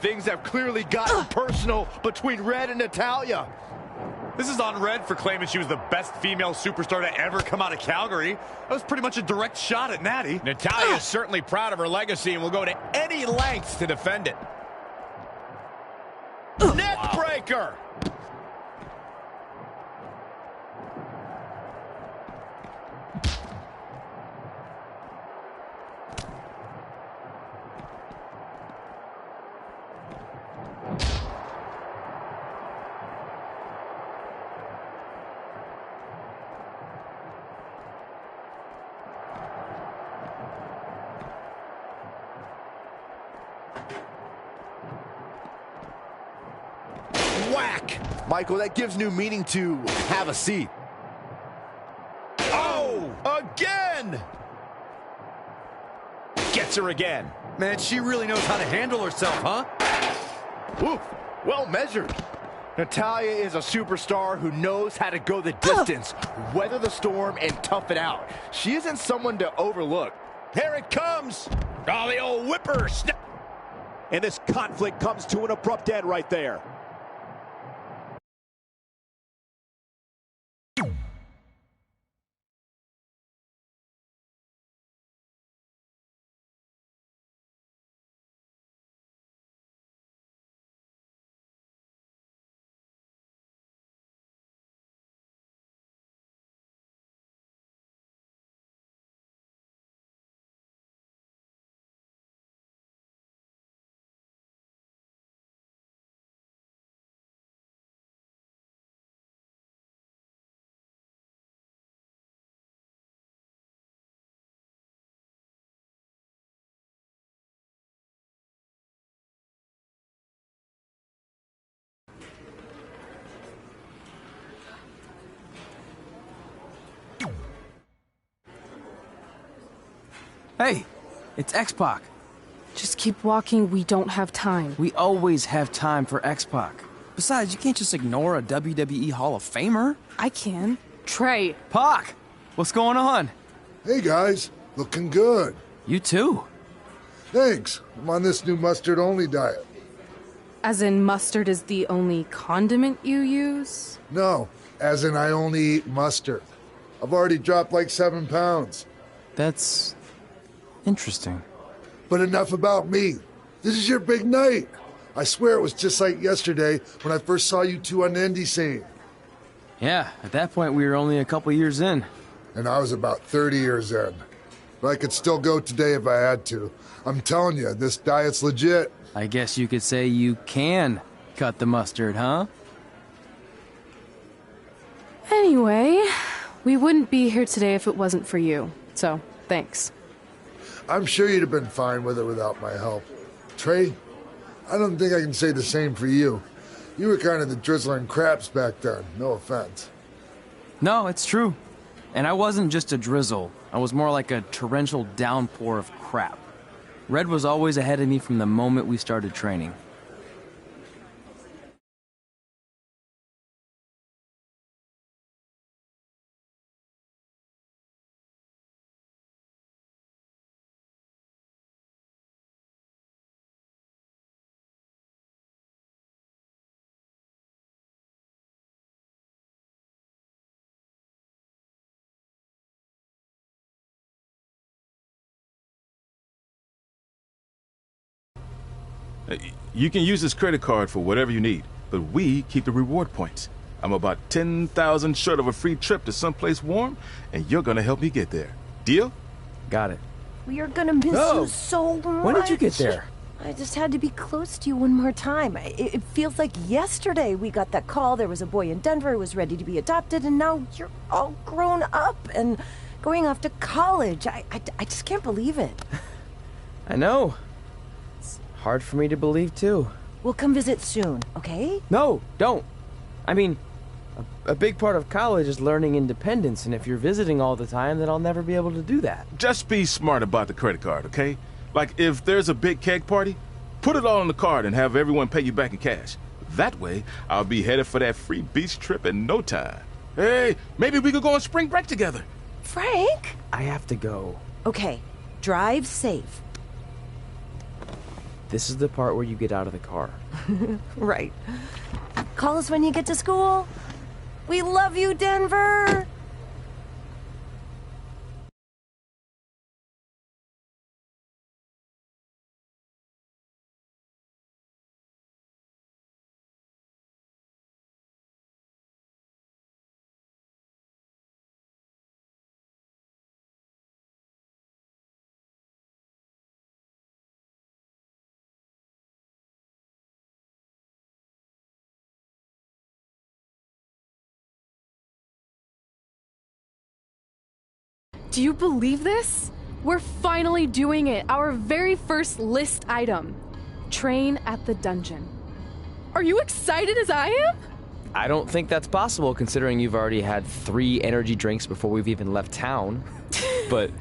C: Things have clearly gotten personal between Red and Natalya.
D: This is on Red for claiming she was the best female superstar to ever come out of Calgary. That was pretty much a direct shot at Natty.
B: Natalya is certainly proud of her legacy and will go to any lengths to defend it. Neck breaker.
C: Whack! Michael, that gives new meaning to have a seat.
B: Oh! Again! Gets her again.
L: Man, she really knows how to handle herself, huh?
C: Oof, well measured. Natalya is a superstar who knows how to go the distance, weather the storm, and tough it out. She isn't someone to overlook.
B: Here it comes. Oh, the old whipper snap.
N: And this conflict comes to an abrupt end right there.
E: Hey, it's X-Pac.
F: Just keep walking, we don't have time.
E: We always have time for X-Pac. Besides, you can't just ignore a WWE Hall of Famer.
F: I can. Trey.
E: Pac, what's going on?
O: Hey guys, looking good.
E: You too.
O: Thanks. I'm on this new mustard-only diet.
F: As in mustard is the only condiment you use?
O: No, as in I only eat mustard. I've already dropped like 7 pounds.
E: That's interesting.
O: But enough about me. This is your big night. I swear it was just like yesterday when I first saw you two on the indie scene.
E: Yeah, at that point we were only a couple years in.
O: And I was about 30 years in. But I could still go today if I had to. I'm telling you, this diet's legit.
E: I guess you could say you can cut the mustard, huh?
F: Anyway, we wouldn't be here today if it wasn't for you. So, thanks.
O: I'm sure you'd have been fine with it without my help. Trey, I don't think I can say the same for you. You were kind of the drizzling craps back then, no offense.
E: No, it's true. And I wasn't just a drizzle. I was more like a torrential downpour of crap. Red was always ahead of me from the moment we started training.
P: You can use this credit card for whatever you need, but we keep the reward points. I'm about 10,000 short of a free trip to someplace warm, and you're gonna help me get there. Deal?
E: Got it.
H: We are gonna miss you so much.
E: When did you get there?
H: I just had to be close to you one more time. It feels like yesterday we got that call. There was a boy in Denver who was ready to be adopted, and now you're all grown up and going off to college. I just can't believe it.
E: I know. It's hard for me to believe, too.
H: We'll come visit soon, okay?
E: No, don't. I mean, a big part of college is learning independence, and if you're visiting all the time, then I'll never be able to do that.
P: Just be smart about the credit card, okay? Like, if there's a big keg party, put it all on the card and have everyone pay you back in cash. That way, I'll be headed for that free beach trip in no time. Hey, maybe we could go on spring break together.
H: Frank?
E: I have to go.
H: Okay, drive safe.
E: This is the part where you get out of the car.
H: Right. Call us when you get to school. We love you, Denver!
F: Do you believe this? We're finally doing it. Our very first list item. Train at the dungeon. Are you excited as I am?
E: I don't think that's possible, considering you've already had 3 energy drinks before we've even left town. But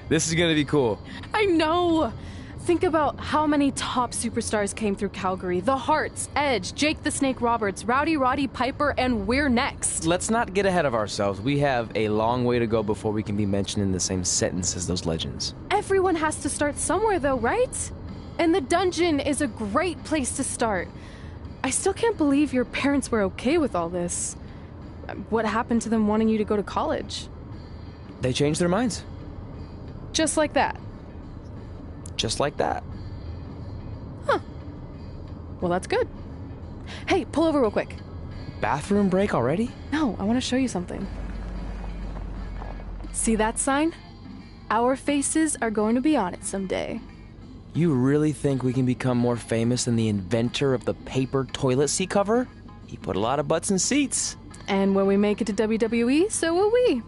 E: this is gonna be cool.
F: I know. Think about how many top superstars came through Calgary. The Hearts, Edge, Jake the Snake Roberts, Rowdy Roddy Piper, and we're next.
E: Let's not get ahead of ourselves. We have a long way to go before we can be mentioned in the same sentence as those legends.
F: Everyone has to start somewhere though, right? And the dungeon is a great place to start. I still can't believe your parents were okay with all this. What happened to them wanting you to go to college?
E: They changed their minds.
F: Just like that.
E: Just like that.
F: Huh. Well, that's good. Hey, pull over real quick.
E: Bathroom break already?
F: No, I want to show you something. See that sign? Our faces are going to be on it someday.
E: You really think we can become more famous than the inventor of the paper toilet seat cover? He put a lot of butts in seats.
F: And when we make it to WWE, so will we.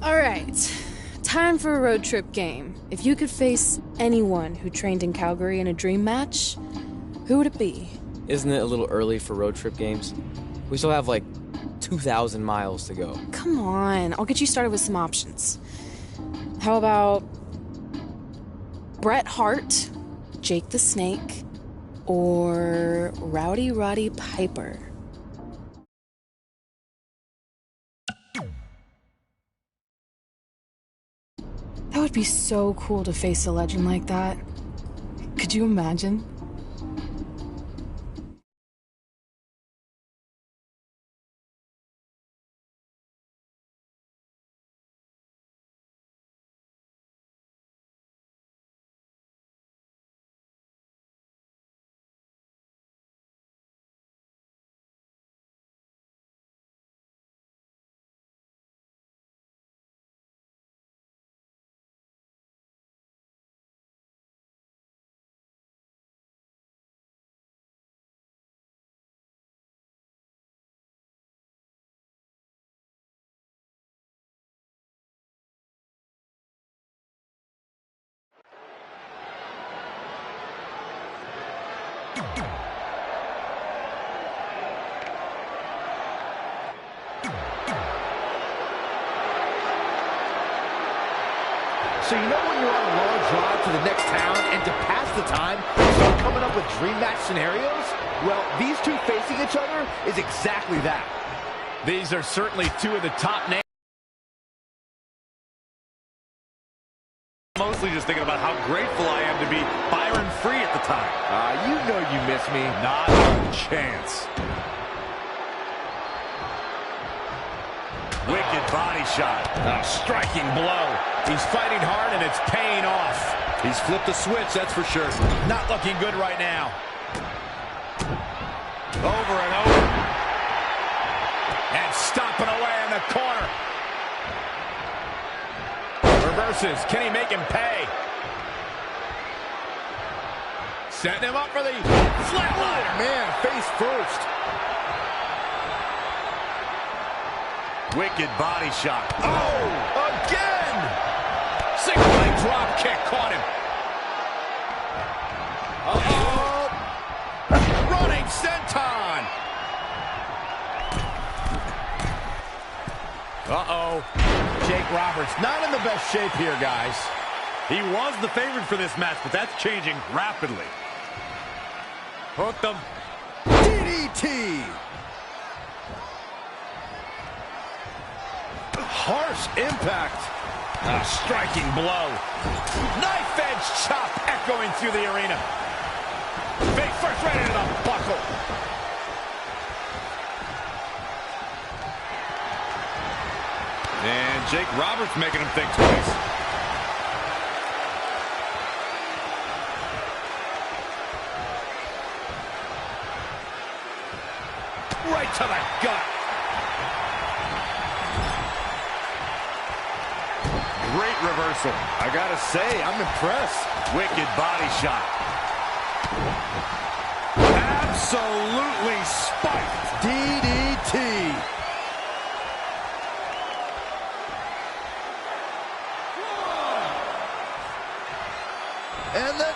F: Alright, time for a road trip game. If you could face anyone who trained in Calgary in a dream match, who would it be?
E: Isn't it a little early for road trip games? We still have like 2,000 miles to go.
F: Come on, I'll get you started with some options. How about Bret Hart, Jake the Snake, or Rowdy Roddy Piper? That would be so cool to face a legend like that. Could you imagine?
C: So you know when you're on a long drive to the next town and to pass the time, you start coming up with dream match scenarios? Well, these two facing each other is exactly that.
B: These are certainly two of the top names. Mostly just thinking about how grateful I am to be Byron free at the time.
C: You know you miss me.
B: Not a chance. Wicked body shot. A striking blow. He's fighting hard and it's paying off.
K: He's flipped the switch, that's for sure.
B: Not looking good right now. Over and over. And stomping away in the corner. Reverses. Can he make him pay? Setting him up for the flatliner.
C: Oh, man, face first.
B: Wicked body shot. Oh, again! Single leg drop kick caught him. Uh-oh. Running senton. Uh-oh. Jake Roberts not in the best shape here, guys. He was the favorite for this match, but that's changing rapidly. Hooked him.
C: DDT. Harsh impact.
B: A striking blow. Knife edge chop echoing through the arena. Face first right into the buckle. And Jake Roberts making him think twice. Right to the gut. Great reversal.
C: I gotta say, I'm impressed.
B: Wicked body shot. Absolutely spiked.
C: DDT. And then...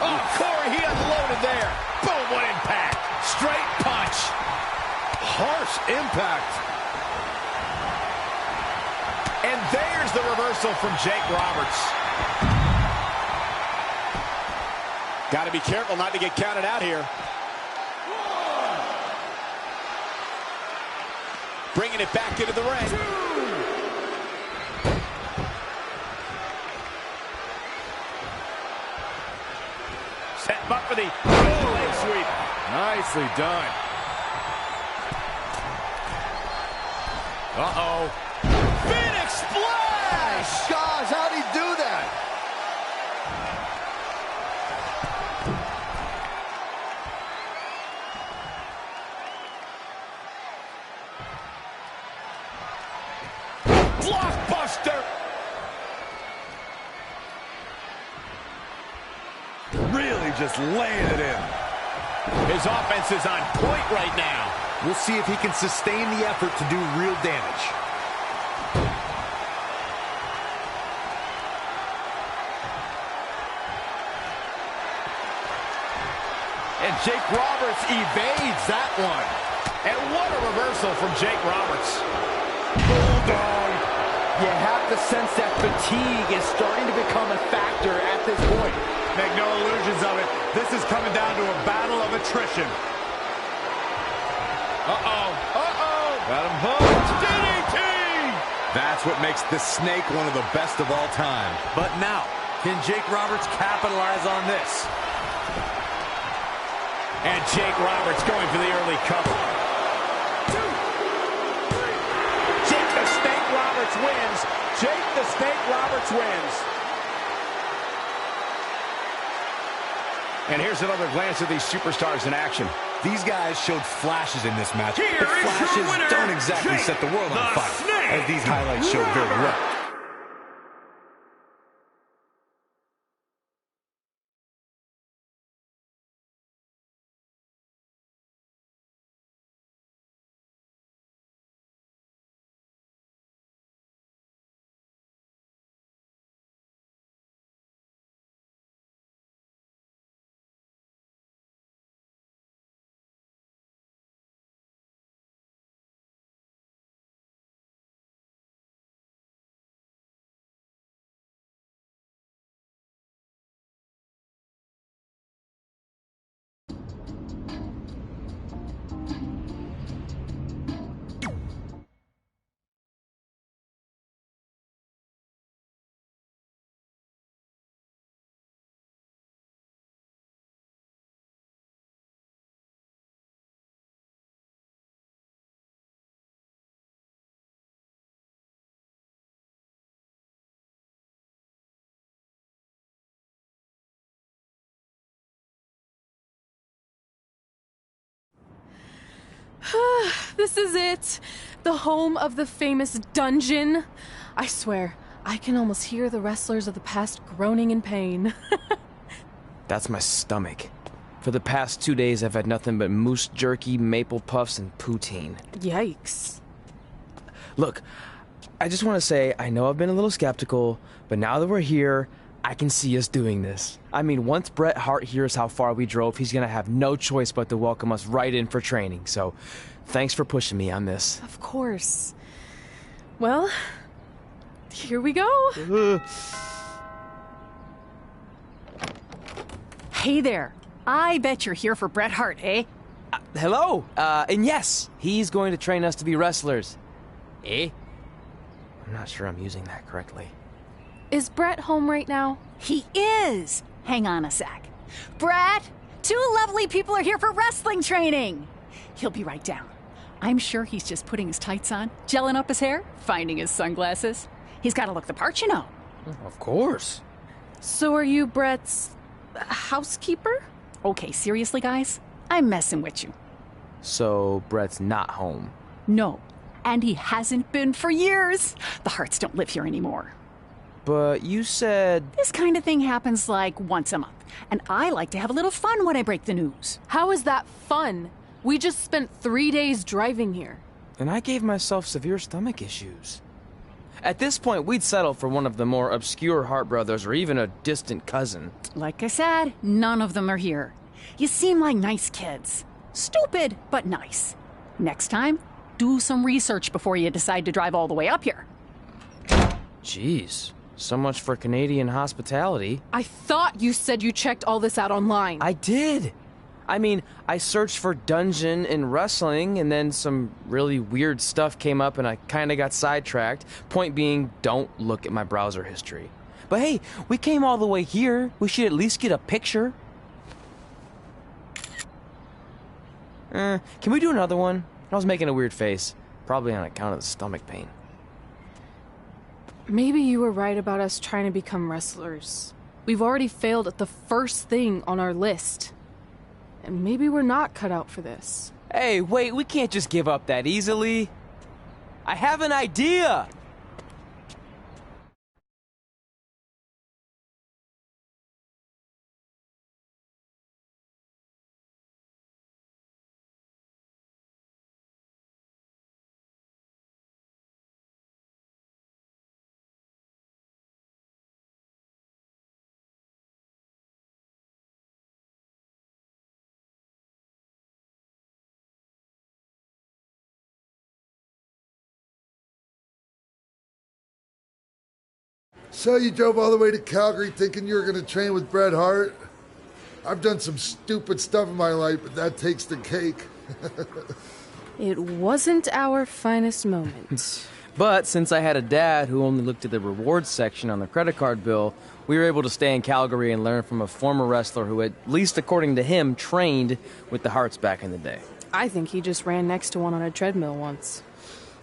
B: Oh, Corey, he unloaded there. Boom, what impact. Straight punch.
C: Harsh impact.
N: And there's the reversal from Jake Roberts. Got to be careful not to get counted out here. Bringing it back into the ring. Setting up for the leg sweep.
B: Nicely done. Uh-oh.
N: Phoenix splash!
C: Gosh, how'd he do that?
N: Blockbuster!
K: Really just laying it in.
N: His offense is on point right now.
L: We'll see if he can sustain the effort to do real damage.
N: And Jake Roberts evades that one. And what a reversal from Jake Roberts.
C: Bulldog. You have the sense that fatigue is starting to become a factor at this point.
B: Make no illusions of it. This is coming down to a battle of attrition. Uh-oh. Uh-oh. Got him hooked. DDT!
K: That's what makes this snake one of the best of all time.
B: But now, can Jake Roberts capitalize on this?
N: And Jake Roberts going for the early cover. Jake the Snake Roberts wins. Jake the Snake Roberts wins. And here's another glance at these superstars in action.
L: These guys showed flashes in this match.
I: Here
L: but
I: is your
L: flashes
I: winner,
L: don't exactly
I: Jake
L: set the world on
I: the
L: fire,
I: Snake
L: as these highlights show very well.
F: This is it. The home of the famous dungeon. I swear, I can almost hear the wrestlers of the past groaning in pain.
E: That's my stomach. For the past 2 days, I've had nothing but moose jerky, maple puffs, and poutine.
F: Yikes.
E: Look, I just want to say, I know I've been a little skeptical, but now that we're here, I can see us doing this. I mean, once Bret Hart hears how far we drove, he's going to have no choice but to welcome us right in for training. So, thanks for pushing me on this.
F: Of course. Well, here we go.
Q: Hey there. I bet you're here for Bret Hart, eh?
E: Hello. And yes, he's going to train us to be wrestlers. Eh? I'm not sure I'm using that correctly.
F: Is Bret home right now?
Q: He is. Hang on a sec. Bret, two lovely people are here for wrestling training. He'll be right down. I'm sure he's just putting his tights on, gelling up his hair, finding his sunglasses. He's got to look the part, you know.
E: Of course.
F: So are you Bret's housekeeper?
Q: Okay, seriously, guys? I'm messing with you.
E: So Bret's not home?
Q: No, and he hasn't been for years. The Harts don't live here anymore.
E: But you said...
Q: This kind of thing happens like once a month, and I like to have a little fun when I break the news.
F: How is that fun? We just spent 3 days driving here.
E: And I gave myself severe stomach issues. At this point, we'd settle for one of the more obscure Hart brothers or even a distant cousin.
Q: Like I said, none of them are here. You seem like nice kids. Stupid, but nice. Next time, do some research before you decide to drive all the way up here.
E: Jeez, so much for Canadian hospitality.
F: I thought you said you checked all this out online.
E: I did. I mean, I searched for dungeon in wrestling, and then some really weird stuff came up, and I kind of got sidetracked. Point being, don't look at my browser history. But hey, we came all the way here. We should at least get a picture. Can we do another one? I was making a weird face, probably on account of the stomach pain.
F: Maybe you were right about us trying to become wrestlers. We've already failed at the first thing on our list. And maybe we're not cut out for this.
E: Hey, wait, we can't just give up that easily. I have an idea!
O: So you drove all the way to Calgary thinking you were going to train with Bret Hart? I've done some stupid stuff in my life, but that takes the cake.
F: It wasn't our finest moment.
E: But since I had a dad who only looked at the rewards section on the credit card bill, we were able to stay in Calgary and learn from a former wrestler who, at least according to him, trained with the Harts back in the day.
F: I think he just ran next to one on a treadmill once.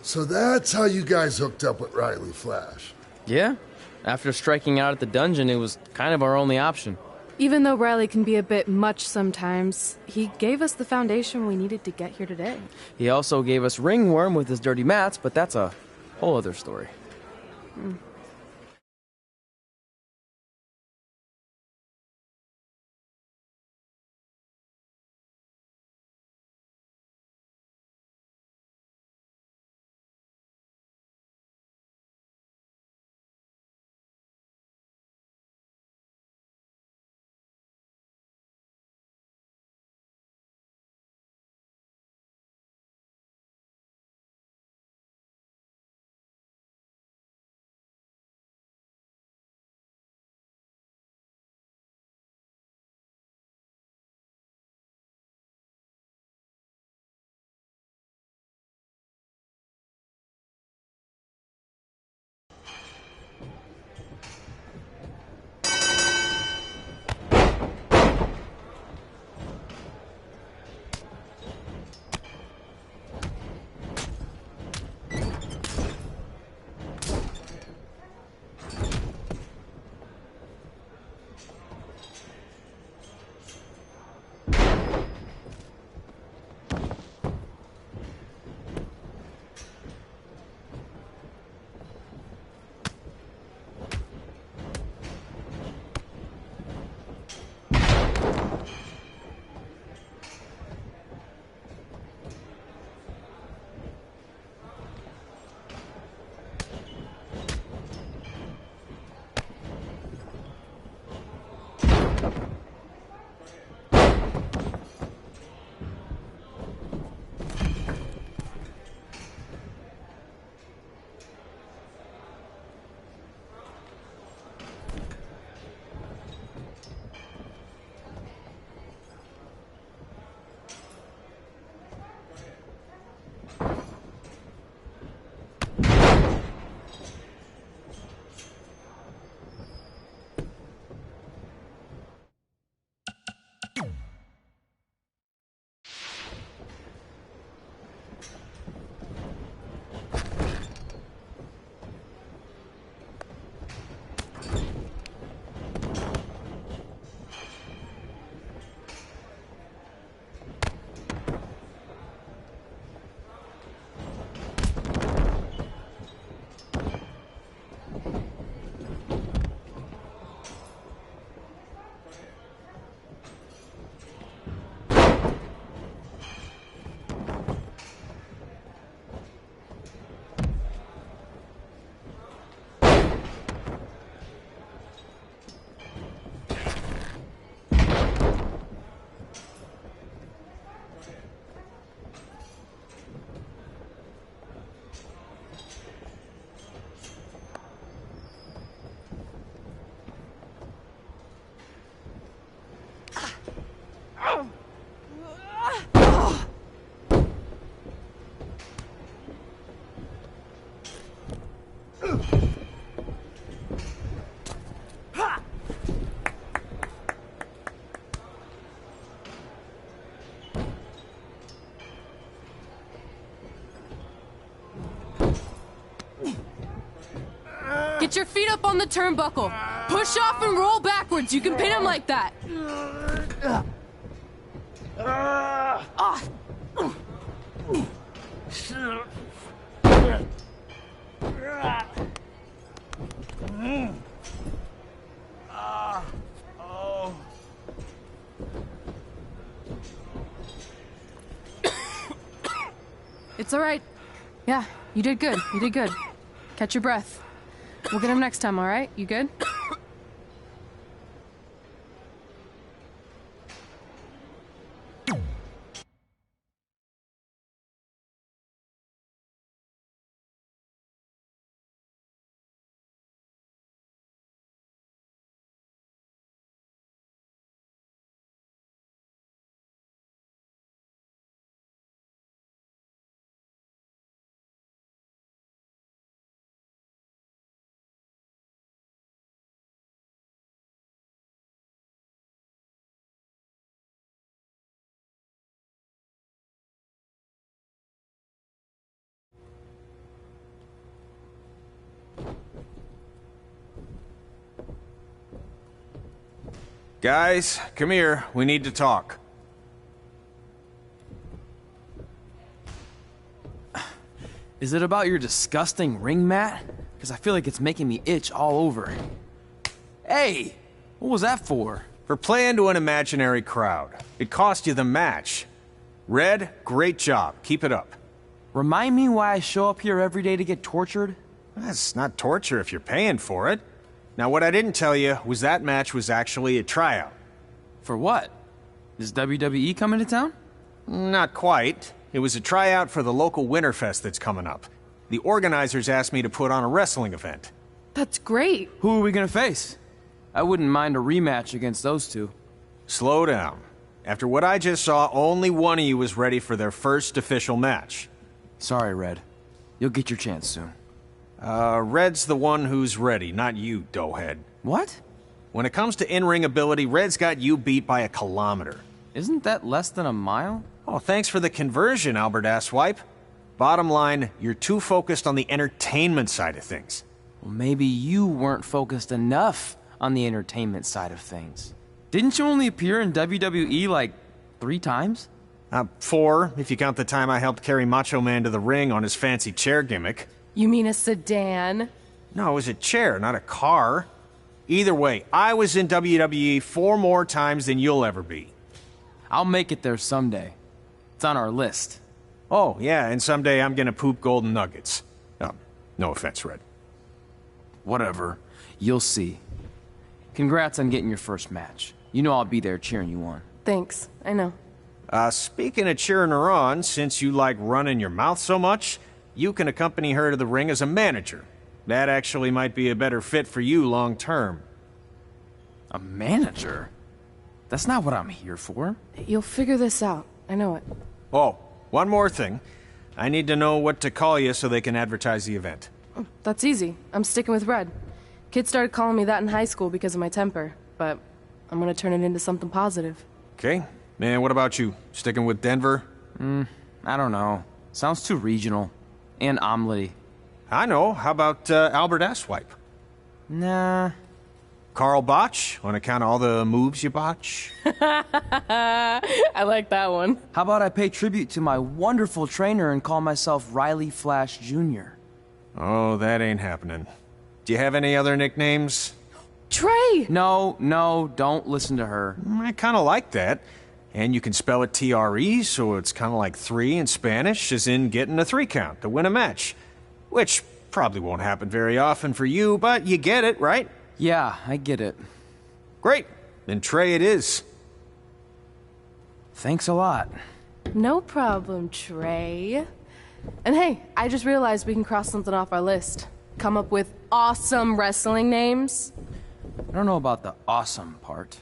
O: So that's how you guys hooked up with Riley Flash.
E: Yeah. After striking out at the dungeon, it was kind of our only option.
F: Even though Riley can be a bit much sometimes, he gave us the foundation we needed to get here today.
E: He also gave us Ringworm with his dirty mats, but that's a whole other story.
F: Get your feet up on the turnbuckle. Push off and roll backwards. You can pin him like that. It's all right. Yeah, you did good. You did good. Catch your breath. We'll get him next time, all right? You good?
R: Guys, come here. We need to talk.
E: Is it about your disgusting ring mat? Because I feel like it's making me itch all over. Hey! What was that for?
R: For playing to an imaginary crowd. It cost you the match. Red, great job. Keep it up.
E: Remind me why I show up here every day to get tortured?
R: That's not torture if you're paying for it. Now, what I didn't tell you was that match was actually a tryout.
E: For what? Is WWE coming to town?
R: Not quite. It was a tryout for the local Winterfest that's coming up. The organizers asked me to put on a wrestling event.
F: That's great.
E: Who are we gonna face? I wouldn't mind a rematch against those two.
R: Slow down. After what I just saw, only one of you was ready for their first official match.
E: Sorry, Red. You'll get your chance soon.
R: Red's the one who's ready, not you, doughhead.
E: What?
R: When it comes to in-ring ability, Red's got you beat by a kilometer.
E: Isn't that less than a mile?
R: Oh, thanks for the conversion, Albert Asswipe. Bottom line, you're too focused on the entertainment side of things.
E: Well, maybe you weren't focused enough on the entertainment side of things. Didn't you only appear in WWE like 3 times?
R: 4, if you count the time I helped carry Macho Man to the ring on his fancy chair gimmick.
F: You mean a sedan?
R: No, it was a chair, not a car. Either way, I was in WWE 4 more times than you'll ever be.
E: I'll make it there someday. It's on our list.
R: Oh, yeah, and someday I'm gonna poop golden nuggets. No offense, Red.
E: Whatever. You'll see. Congrats on getting your first match. You know I'll be there cheering you on.
F: Thanks. I know.
R: Speaking of cheering her on, since you like running your mouth so much, you can accompany her to the ring as a manager. That actually might be a better fit for you long term.
E: A manager? That's not what I'm here for.
F: You'll figure this out. I know it.
R: Oh, one more thing. I need to know what to call you so they can advertise the event.
F: That's easy. I'm sticking with Red. Kids started calling me that in high school because of my temper, but I'm gonna turn it into something positive.
R: Okay. Man, what about you? Sticking with Denver?
E: I don't know. Sounds too regional. And omelette-y.
R: I know. How about Albert Asswipe?
E: Nah.
R: Carl Botch, on account of all the moves you botch?
F: I like that one.
E: How about I pay tribute to my wonderful trainer and call myself Riley Flash Jr.?
R: Oh, that ain't happening. Do you have any other nicknames?
F: Trey!
E: No, don't listen to her.
R: I kind of like that. And you can spell it T-R-E, so it's kind of like 3 in Spanish, as in getting a 3 count to win a match. Which probably won't happen very often for you, but you get it, right?
E: Yeah, I get it.
R: Great. Then Trey it is.
E: Thanks a lot.
F: No problem, Trey. And hey, I just realized we can cross something off our list. Come up with awesome wrestling names.
E: I don't know about the awesome part.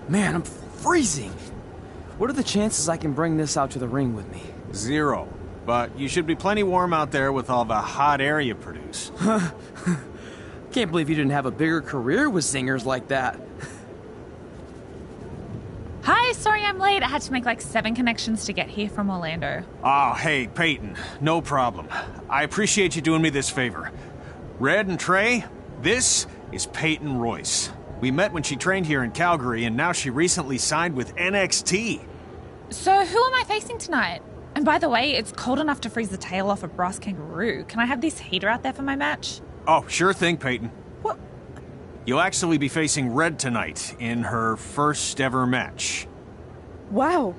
E: Man, I'm freezing. What are the chances I can bring this out to the ring with me?
R: 0. But you should be plenty warm out there with all the hot air you produce.
E: Can't believe you didn't have a bigger career with singers like that.
S: Hi, sorry I'm late. I had to make like 7 connections to get here from Orlando.
R: Oh, hey, Peyton. No problem. I appreciate you doing me this favor. Red and Trey, this is Peyton Royce. We met when she trained here in Calgary, and now she recently signed with NXT.
S: So who am I facing tonight? And by the way, it's cold enough to freeze the tail off a brass kangaroo. Can I have this heater out there for my match?
R: Oh, sure thing, Peyton.
E: What?
R: You'll actually be facing Red tonight in her first ever match.
F: Wow,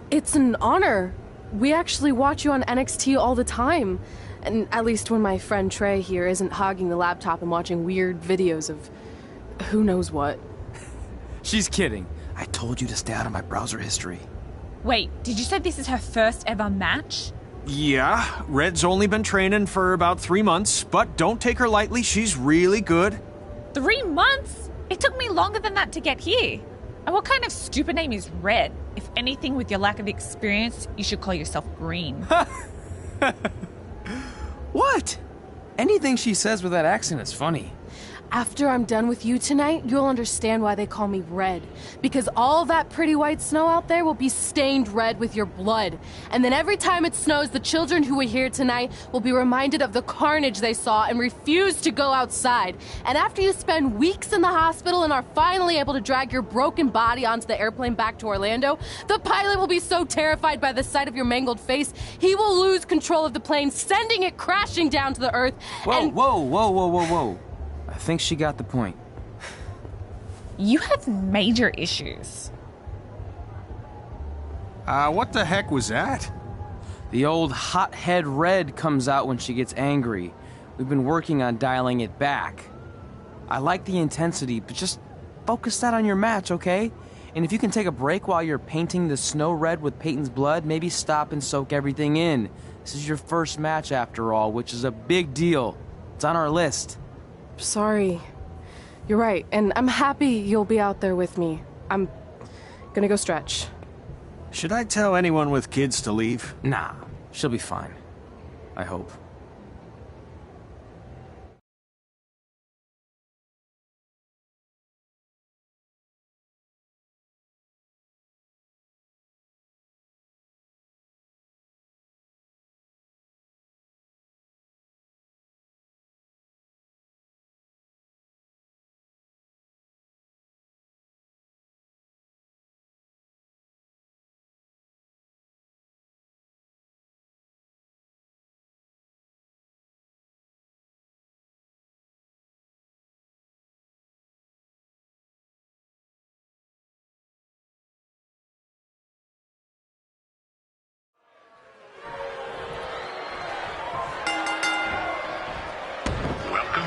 F: it's an honor. We actually watch you on NXT all the time. And at least when my friend Trey here isn't hogging the laptop and watching weird videos of who knows what.
E: She's kidding. I told you to stay out of my browser history.
S: Wait, did you say this is her first ever match?
R: Yeah, Red's only been training for about 3 months, but don't take her lightly, she's really good.
S: 3 months? It took me longer than that to get here. And what kind of stupid name is Red? If anything, with your lack of experience, you should call yourself Green.
E: What? Anything she says with that accent is funny.
F: After I'm done with you tonight, you'll understand why they call me Red. Because all that pretty white snow out there will be stained red with your blood. And then every time it snows, the children who were here tonight will be reminded of the carnage they saw and refuse to go outside. And after you spend weeks in the hospital and are finally able to drag your broken body onto the airplane back to Orlando, the pilot will be so terrified by the sight of your mangled face, he will lose control of the plane, sending it crashing down to the earth.
E: Whoa. I think she got the point.
S: You have major issues.
R: What the heck was that?
E: The old hothead Red comes out when she gets angry. We've been working on dialing it back. I like the intensity, but just focus that on your match, okay? And if you can take a break while you're painting the snow red with Peyton's blood, maybe stop and soak everything in. This is your first match after all, which is a big deal. It's on our list.
F: Sorry. You're right, and I'm happy you'll be out there with me. I'm gonna go stretch.
R: Should I tell anyone with kids to leave?
E: Nah, she'll be fine. I hope.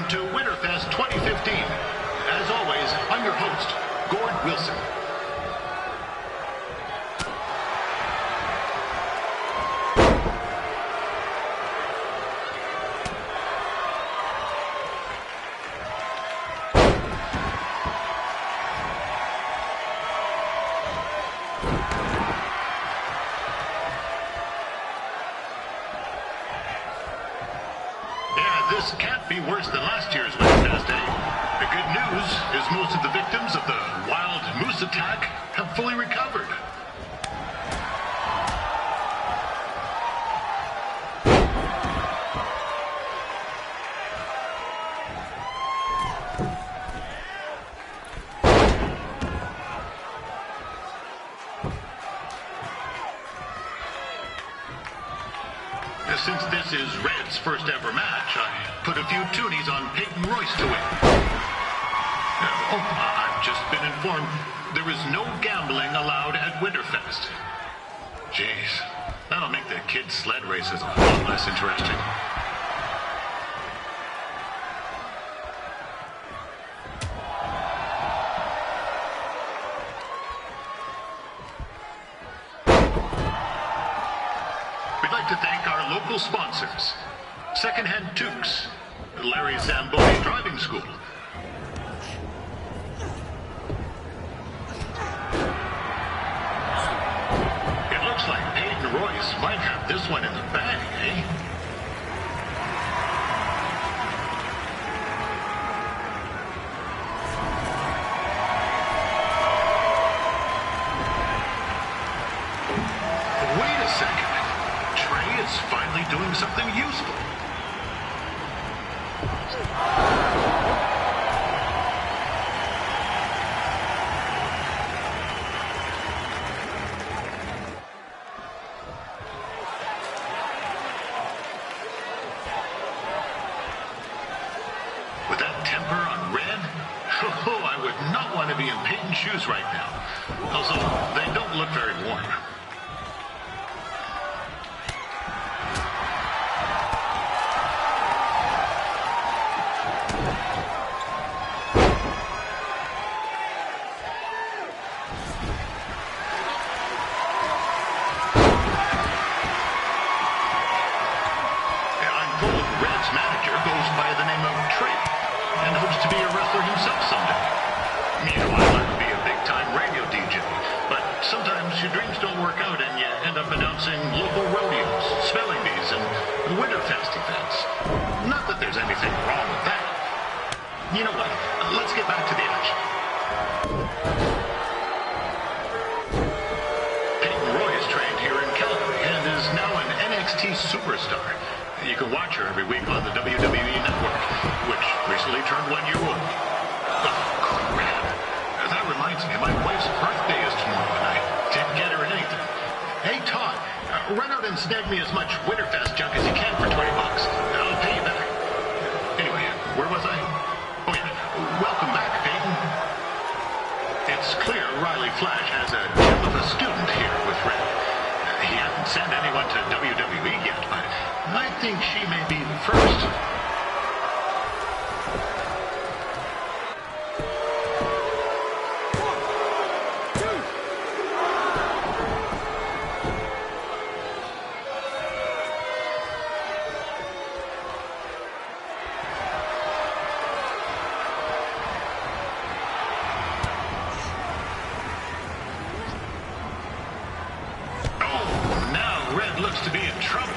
T: To Winterfest 2015. As always, I'm your host, Gord Wilson. This can't be worse than last year's Winterfest Day. The good news is most of the victims of the wild moose attack have fully recovered. Since this is Red's first ever match, I put a few toonies on Peyton Royce to win. I've just been informed there is no gambling allowed at Winterfest. Jeez, that'll make the kids' sled races a lot less interesting. We'd like to thank our local sponsors, Secondhand Toques, Larry Zamboni Driving School, this one in the bag, eh? Wait a second. Trey is finally doing something useful. With that temper on Red, oh, I would not want to be in Peyton's shoes right now. Also, they don't look very warm. I'm told Red's manager goes by the name of Trey and hopes to be a wrestler himself someday. You know, I'd like to be a big-time radio DJ, but sometimes your dreams don't work out and you end up announcing local rodeos, spelling bees, and Winterfest events. Not that there's anything wrong with that. You know what? Let's get back to the action. Peyton Roy is trained here in Calgary and is now an NXT superstar. You can watch her every week on the WWE Network, which recently turned 1 year old. Oh, crap. That reminds me, my wife's birthday is tomorrow, and I didn't get her anything. Hey, Todd, run out and snag me as much Winterfest junk as you can for $20. I'll pay you back. Anyway, where was I? Oh, yeah. Welcome back, Peyton. It's clear Riley Flash has a gem of a student here with Red. He hasn't sent anyone to WWE yet, but I think she may be the first. Oh, now Red looks to be in trouble.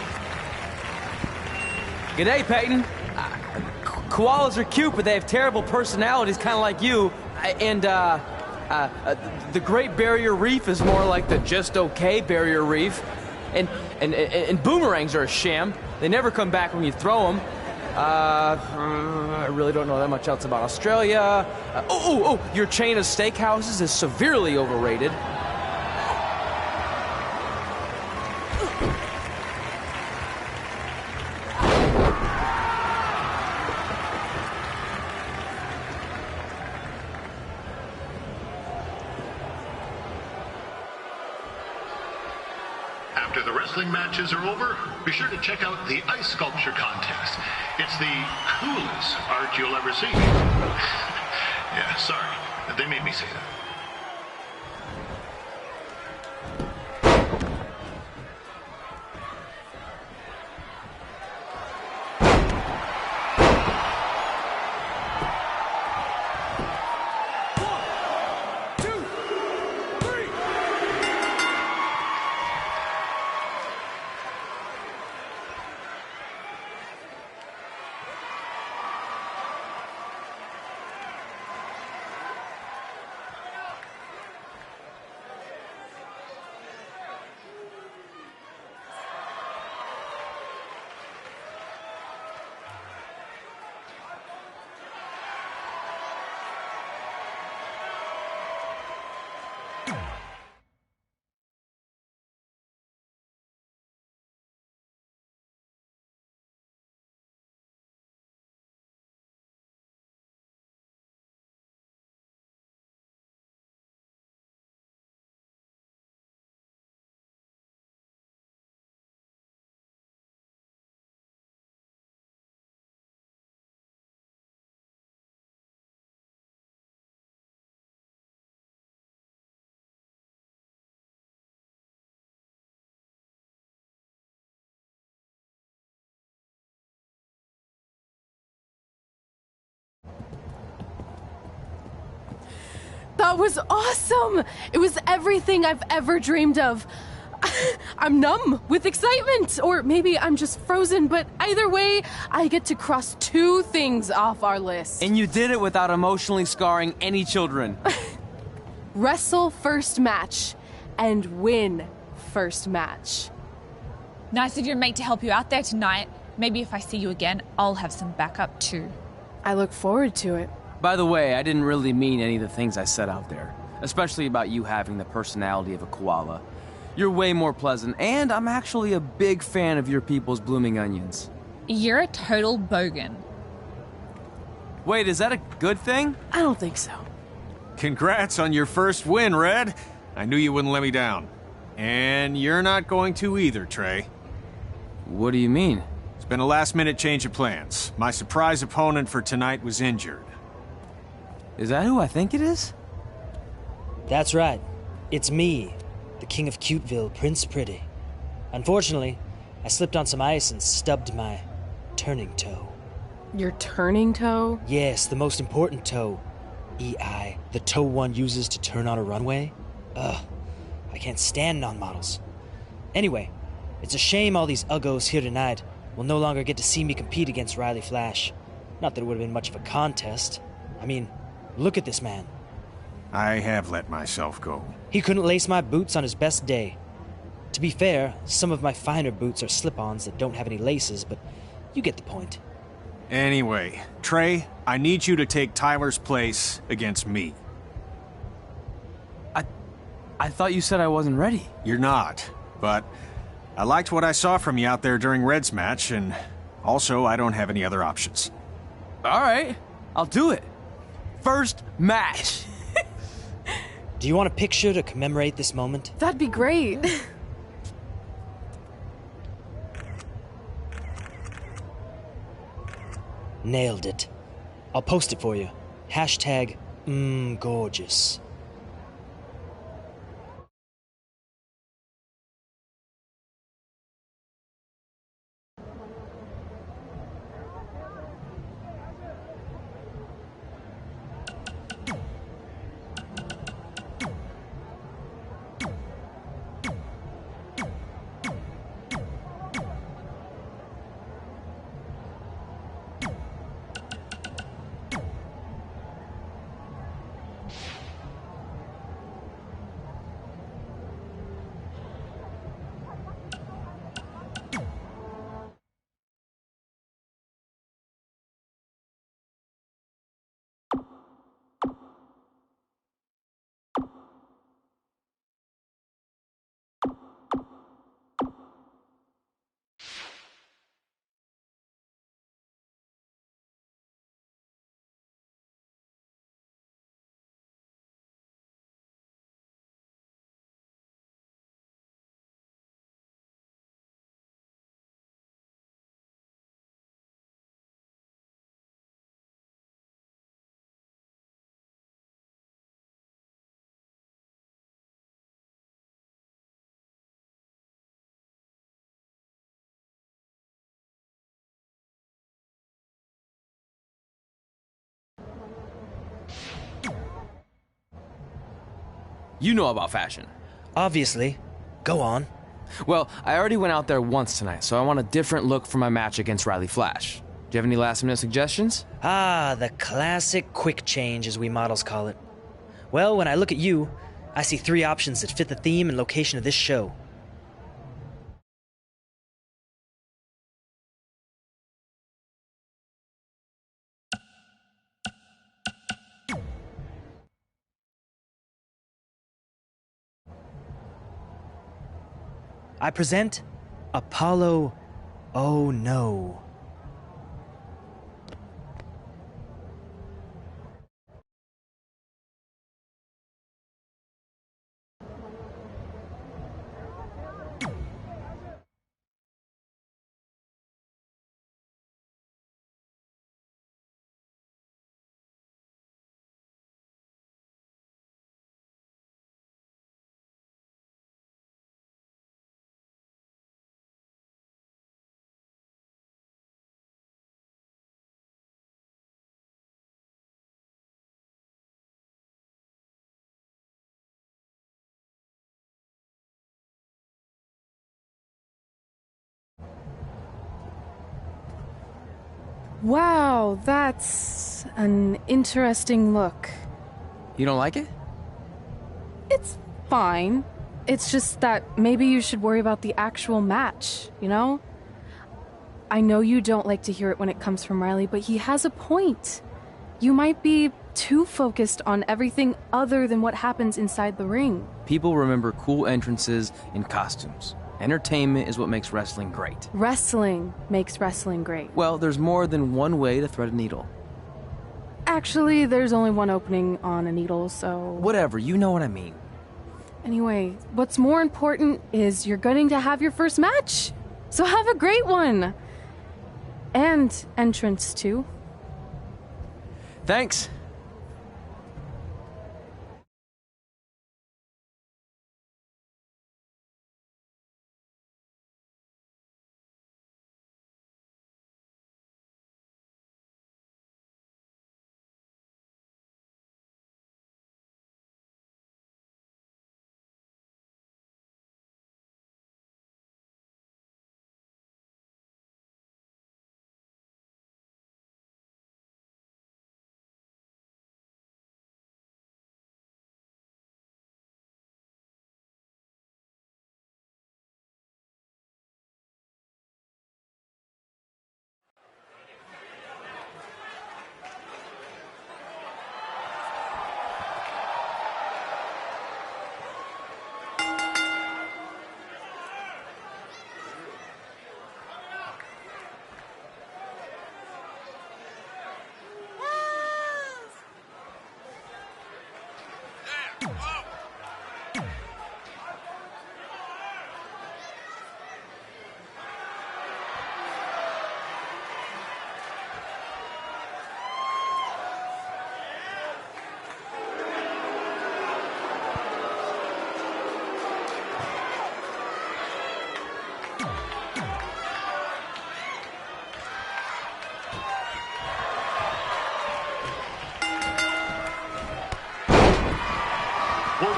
E: G'day, Peyton. Koalas are cute, but they have terrible personalities, kind of like you. And the Great Barrier Reef is more like the just okay Barrier Reef. And boomerangs are a sham. They never come back when you throw them. I really don't know that much else about Australia. Your chain of steakhouses is severely overrated.
T: After the wrestling matches are over, be sure to check out the ice sculpture contest. It's the coolest art you'll ever see. Yeah, sorry. They made me say that.
F: That was awesome! It was everything I've ever dreamed of. I'm numb with excitement, or maybe I'm just frozen, but either way, I get to cross 2 things off our list.
E: And you did it without emotionally scarring any children.
F: Wrestle first match and win first match.
S: Nice of your mate to help you out there tonight. Maybe if I see you again, I'll have some backup too.
F: I look forward to it.
E: By the way, I didn't really mean any of the things I said out there, especially about you having the personality of a koala. You're way more pleasant, and I'm actually a big fan of your people's blooming onions.
S: You're a total bogan.
E: Wait, is that a good thing?
F: I don't think so.
R: Congrats on your first win, Red. I knew you wouldn't let me down. And you're not going to either, Trey.
E: What do you mean?
R: It's been a last-minute change of plans. My surprise opponent for tonight was injured.
E: Is that who I think it is?
U: That's right. It's me, the King of Cuteville, Prince Pretty. Unfortunately, I slipped on some ice and stubbed my turning toe.
F: Your turning toe?
U: Yes, the most important toe. EI, the toe one uses to turn on a runway. Ugh, I can't stand non-models. Anyway, it's a shame all these uggos here tonight will no longer get to see me compete against Riley Flash. Not that it would have been much of a contest. I mean, look at this man.
R: I have let myself go.
U: He couldn't lace my boots on his best day. To be fair, some of my finer boots are slip-ons that don't have any laces, but you get the point.
R: Anyway, Trey, I need you to take Tyler's place against me.
E: I thought you said I wasn't ready.
R: You're not, but I liked what I saw from you out there during Red's match, and also I don't have any other options.
E: All right, I'll do it. First match.
U: Do you want a picture to commemorate this moment?
F: That'd be great.
U: Nailed it. I'll post it for you. Hashtag gorgeous.
E: You know about fashion.
U: Obviously. Go on.
E: Well, I already went out there once tonight, so I want a different look for my match against Riley Flash. Do you have any last-minute suggestions?
U: Ah, the classic quick change, as we models call it. Well, when I look at you, I see 3 options that fit the theme and location of this show. I present Apollo Oh No.
A: Wow, that's an interesting look.
E: You don't like it?
A: It's fine. It's just that maybe you should worry about the actual match, you know? I know you don't like to hear it when it comes from Riley, but he has a point. You might be too focused on everything other than what happens inside the ring.
E: People remember cool entrances and costumes. Entertainment is what makes wrestling great.
A: Wrestling makes wrestling great.
E: Well, there's more than one way to thread a needle.
A: Actually, there's only one opening on a needle, so...
E: Whatever, you know what I mean.
A: Anyway, what's more important is you're going to have your first match. So have a great one. And entrance, too.
E: Thanks.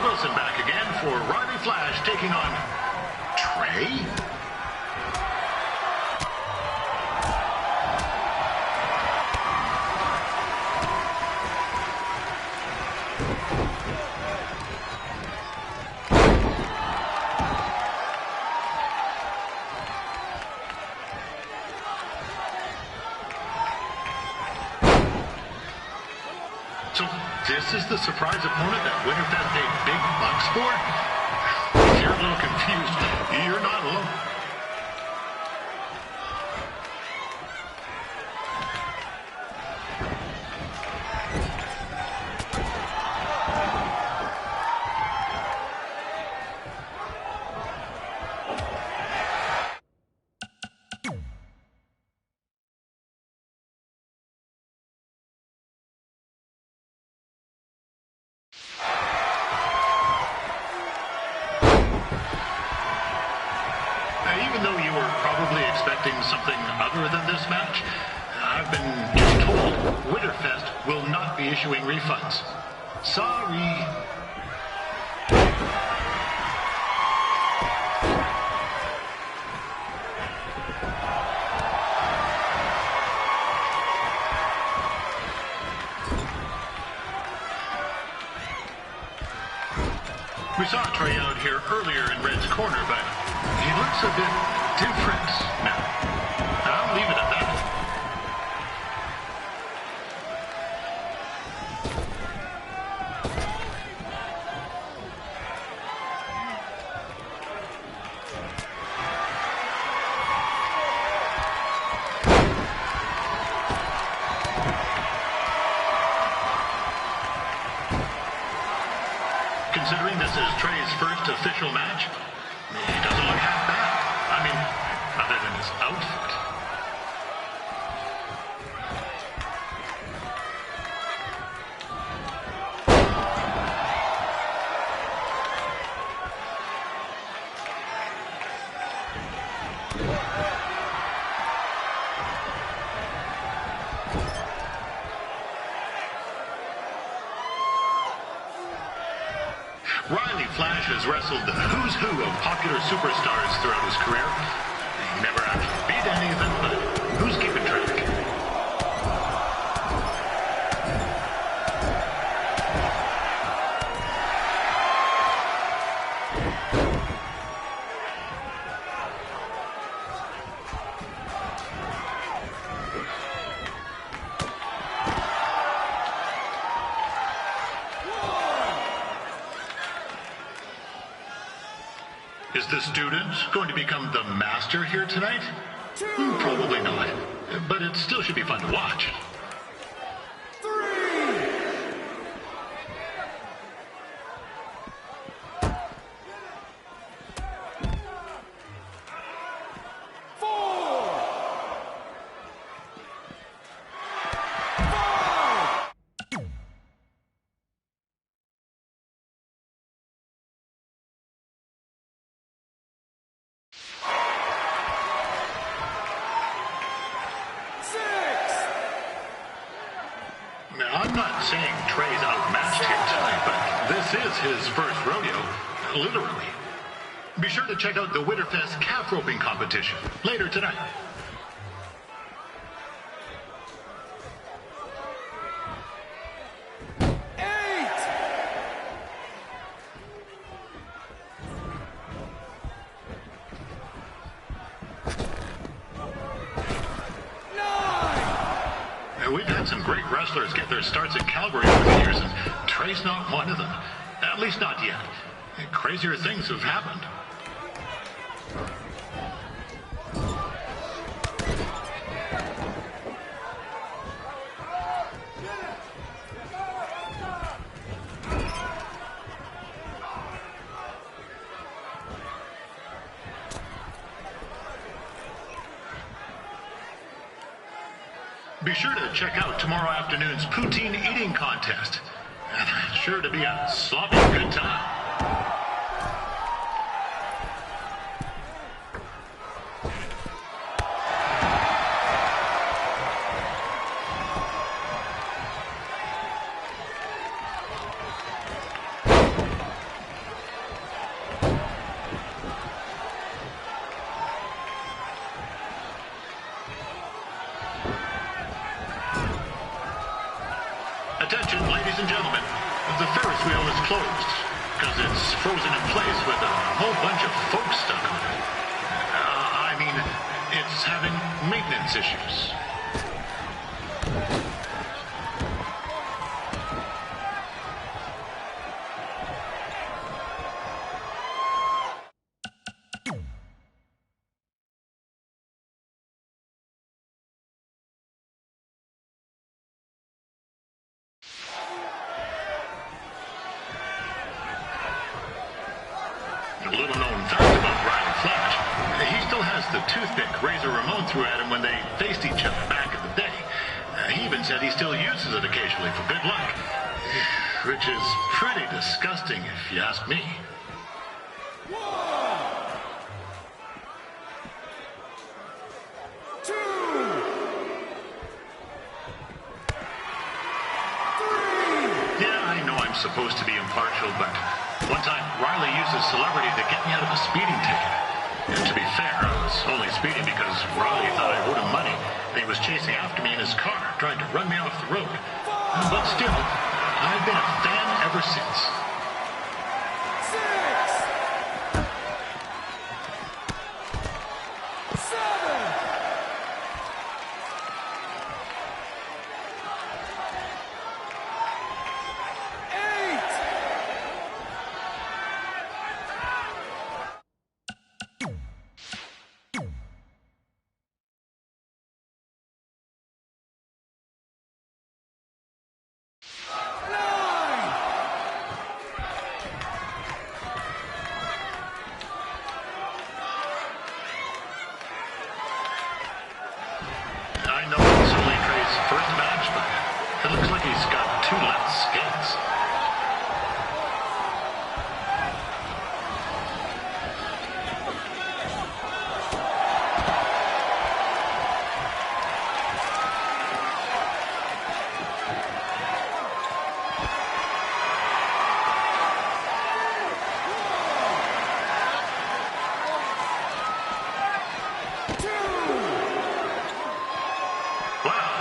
T: Wilson back again for Riley Flash taking on Trey. So this is the surprise opponent that Winterfest paid big bucks for? If you're a little confused, you're not alone. Even though you were probably expecting something other than this match, I've been just told Winterfest will not be issuing refunds. Sorry. We saw Trey out here earlier in Red's corner, but he looks a bit different now. I'll leave it at that. Considering this is Trey's first official match, he doesn't look half bad. I mean, other than his outfit. Riley Flash has wrestled the who's who of popular superstars throughout his career. He never actually beat any of them, but who's keeping track? Is the student going to become the master here tonight? Probably not, but it still should be fun to watch. I'm not saying Trey's outmatched here tonight, but this is his first rodeo, literally. Be sure to check out the Winterfest calf roping competition later tonight. We've had some great wrestlers get their starts at Calgary over the years, and Trey's not one of them. At least not yet. Crazier things have happened. Be sure to check out tomorrow afternoon's poutine eating contest. Sure to be a sloppy good time. Attention, ladies and gentlemen. The Ferris wheel is closed because it's frozen in place with a whole bunch of folks stuck on it. I mean, it's having maintenance issues. A little known fact about Riley Flash. He still has the toothpick Razor Ramon threw at him when they faced each other back in the day. He even said he still uses it occasionally for good luck. Which is pretty disgusting if you ask me. Yeah, I know I'm supposed to be impartial, but one time Riley used a celebrity to get me out of a speeding ticket. And to be fair, I was only speeding because Riley thought I owed him money. And he was chasing after me in his car, trying to run me off the road. But still, I've been a fan ever since. I know it's only Trey's first match, but it looks like he's got two left skates.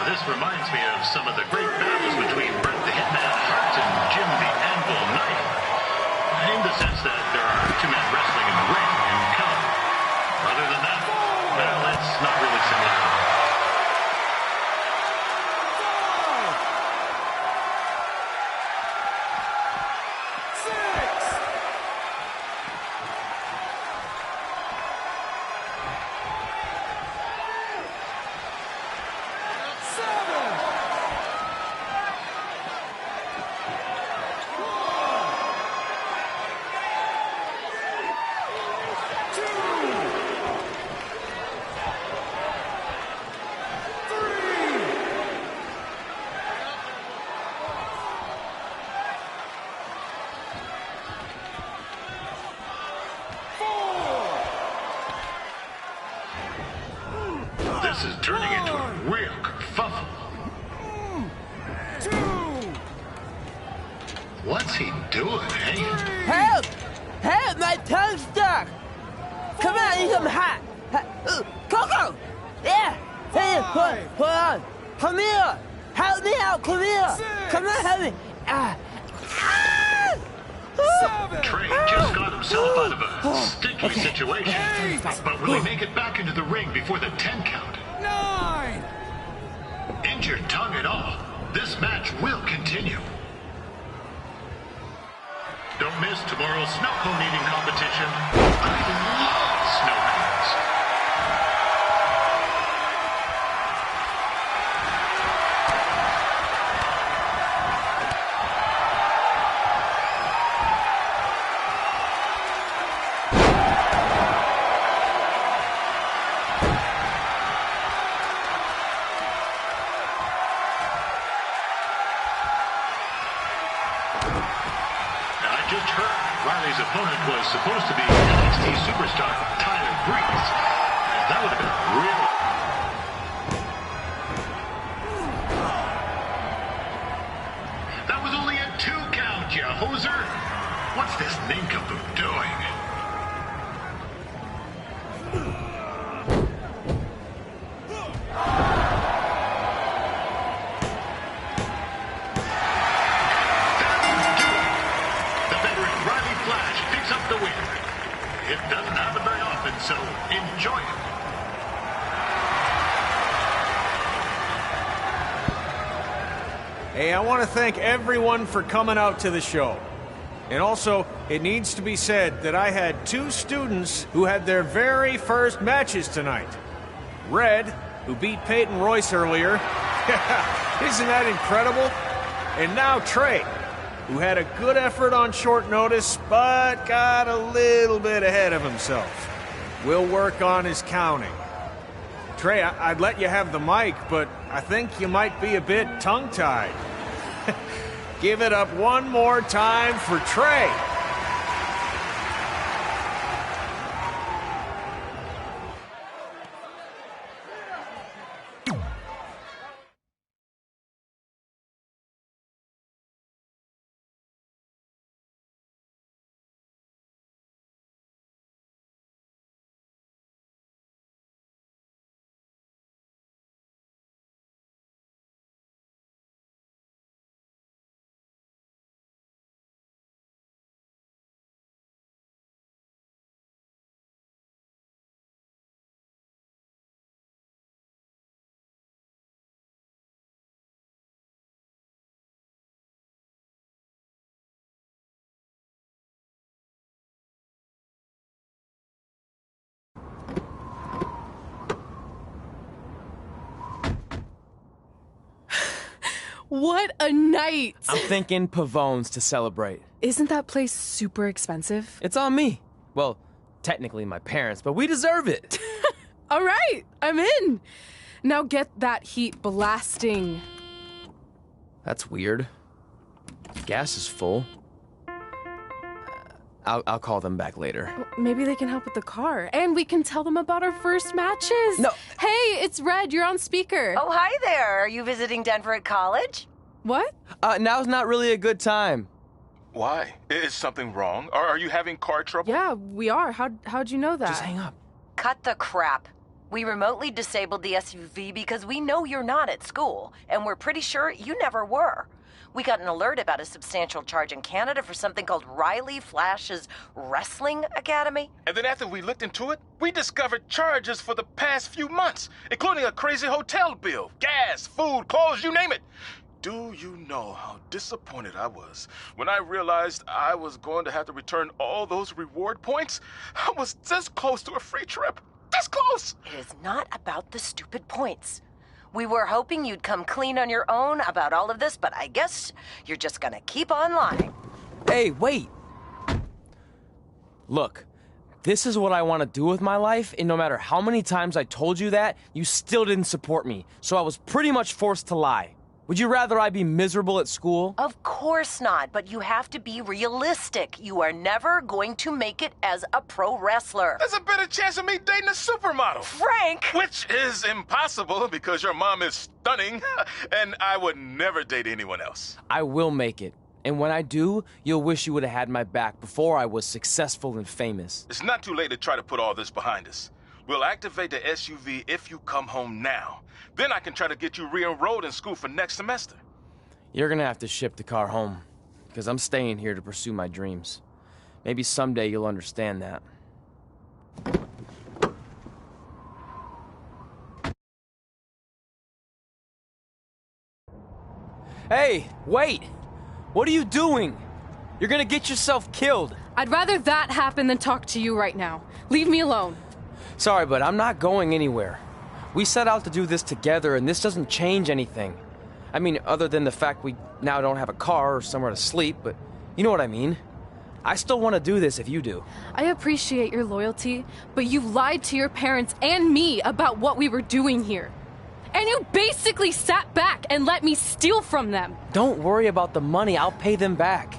T: This reminds me of some of the great battles between Bret the Hitman Hart and Jim the Anvil Knight. In the sense that there are two men wrestling in the ring in color. Other than that, well, it's not really similar. This is turning into a real kerfuffle. What's he doing, eh?
G: Help! Help! My tongue's stuck! Come on, I need some hot! Coco! Yeah! Hey, hold on! Come here! Help me out! Come here! Come on, help me!
T: Trey just got himself out of a sticky situation. But will he make it back into the ring before the 10 count?
D: 9!
T: Injured tongue and all, this match will continue. Don't miss tomorrow's snow cone eating competition. I love snow cones. Riley's opponent was supposed to be NXT superstar Tyler Breeze. That would have been real. That was only a 2 count, you hoser. What's this nincompoop doing? It doesn't happen very often, so enjoy it.
R: Hey, I want to thank everyone for coming out to the show. And also, it needs to be said that I had 2 students who had their very first matches tonight. Red, who beat Peyton Royce earlier. Isn't that incredible? And now Trey, who had a good effort on short notice, but got a little bit ahead of himself. We'll work on his counting. Trey, I'd let you have the mic, but I think you might be a bit tongue-tied. Give it up one more time for Trey.
A: What a night!
E: I'm thinking Pavone's to celebrate.
A: Isn't that place super expensive?
E: It's on me. Well, technically my parents, but we deserve it.
A: All right, I'm in. Now get that heat blasting.
E: That's weird. Gas is full. I'll call them back later.
A: Maybe they can help with the car. And we can tell them about our first matches.
E: No.
A: Hey, it's Red. You're on speaker.
H: Oh, hi there. Are you visiting Denver at college?
A: What?
E: Now's not really a good time.
P: Why? Is something wrong? Are you having car trouble?
A: Yeah, we are. How'd you know that?
E: Just hang up.
H: Cut the crap. We remotely disabled the SUV because we know you're not at school, and we're pretty sure you never were. We got an alert about a substantial charge in Canada for something called Riley Flash's Wrestling Academy.
P: And then after we looked into it, we discovered charges for the past few months, including a crazy hotel bill, gas, food, clothes, you name it. Do you know how disappointed I was when I realized I was going to have to return all those reward points? I was this close to a free trip. This close!
H: It is not about the stupid points. We were hoping you'd come clean on your own about all of this, but I guess you're just gonna keep on lying.
E: Hey, wait! Look, this is what I want to do with my life, and no matter how many times I told you that, you still didn't support me, so I was pretty much forced to lie. Would you rather I be miserable at school?
H: Of course not, but you have to be realistic. You are never going to make it as a pro wrestler.
P: There's a better chance of me dating a supermodel.
H: Frank!
P: Which is impossible because your mom is stunning, and I would never date anyone else.
E: I will make it. And when I do, you'll wish you would have had my back before I was successful and famous.
P: It's not too late to try to put all this behind us. We'll activate the SUV if you come home now. Then I can try to get you re-enrolled in school for next semester.
E: You're gonna have to ship the car home, because I'm staying here to pursue my dreams. Maybe someday you'll understand that. Hey, wait! What are you doing? You're gonna get yourself killed.
A: I'd rather that happen than talk to you right now. Leave me alone.
E: Sorry, but I'm not going anywhere. We set out to do this together, and this doesn't change anything. I mean, other than the fact we now don't have a car or somewhere to sleep, but you know what I mean. I still want to do this if you do.
A: I appreciate your loyalty, but you lied to your parents and me about what we were doing here. And you basically sat back and let me steal from them.
E: Don't worry about the money, I'll pay them back.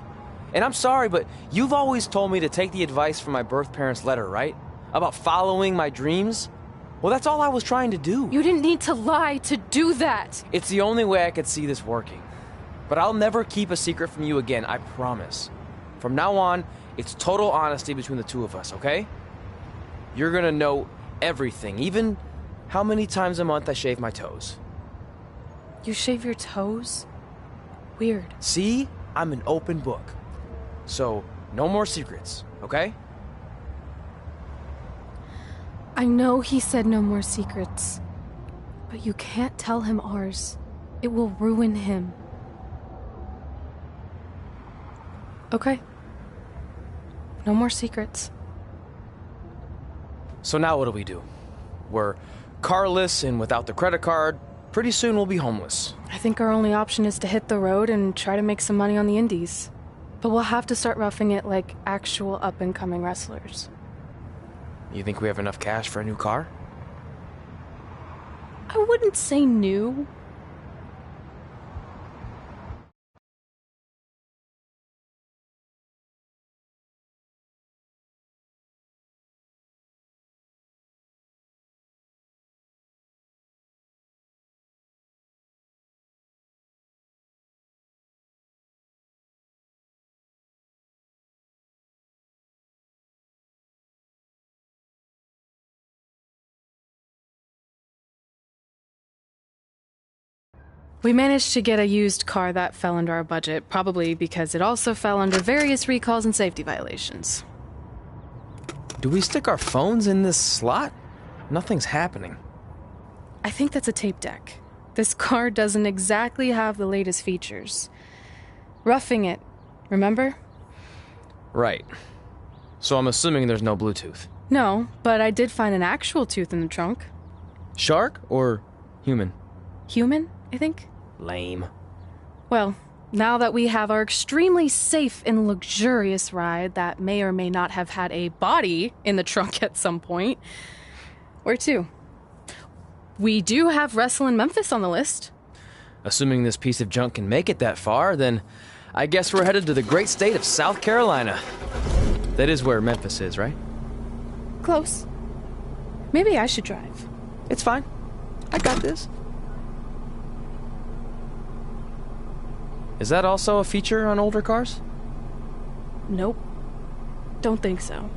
E: And I'm sorry, but you've always told me to take the advice from my birth parents' letter, right? About following my dreams? Well, that's all I was trying to do.
A: You didn't need to lie to do that.
E: It's the only way I could see this working. But I'll never keep a secret from you again, I promise. From now on, it's total honesty between the two of us, okay? You're gonna know everything, even how many times a month I shave my toes.
A: You shave your toes? Weird.
E: See? I'm an open book. So, no more secrets, okay?
A: I know he said no more secrets, but you can't tell him ours. It will ruin him. Okay. No more secrets.
E: So now what do? We're carless and without the credit card. Pretty soon we'll be homeless.
A: I think our only option is to hit the road and try to make some money on the indies. But we'll have to start roughing it like actual up-and-coming wrestlers.
E: You think we have enough cash for a new car?
A: I wouldn't say new. We managed to get a used car that fell under our budget, probably because it also fell under various recalls and safety violations.
E: Do we stick our phones in this slot? Nothing's happening.
A: I think that's a tape deck. This car doesn't exactly have the latest features. Roughing it, remember?
E: Right. So I'm assuming there's no Bluetooth.
A: No, but I did find an actual tooth in the trunk.
E: Shark or human?
A: Human, I think.
E: Lame.
A: Well, now that we have our extremely safe and luxurious ride that may or may not have had a body in the trunk at some point, where to? We do have Wrestle in Memphis on the list.
E: Assuming this piece of junk can make it that far, then I guess we're headed to the great state of South Carolina. That is where Memphis is, right?
A: Close. Maybe I should drive.
E: It's fine. I got this. Is that also a feature on older cars?
A: Nope. Don't think so.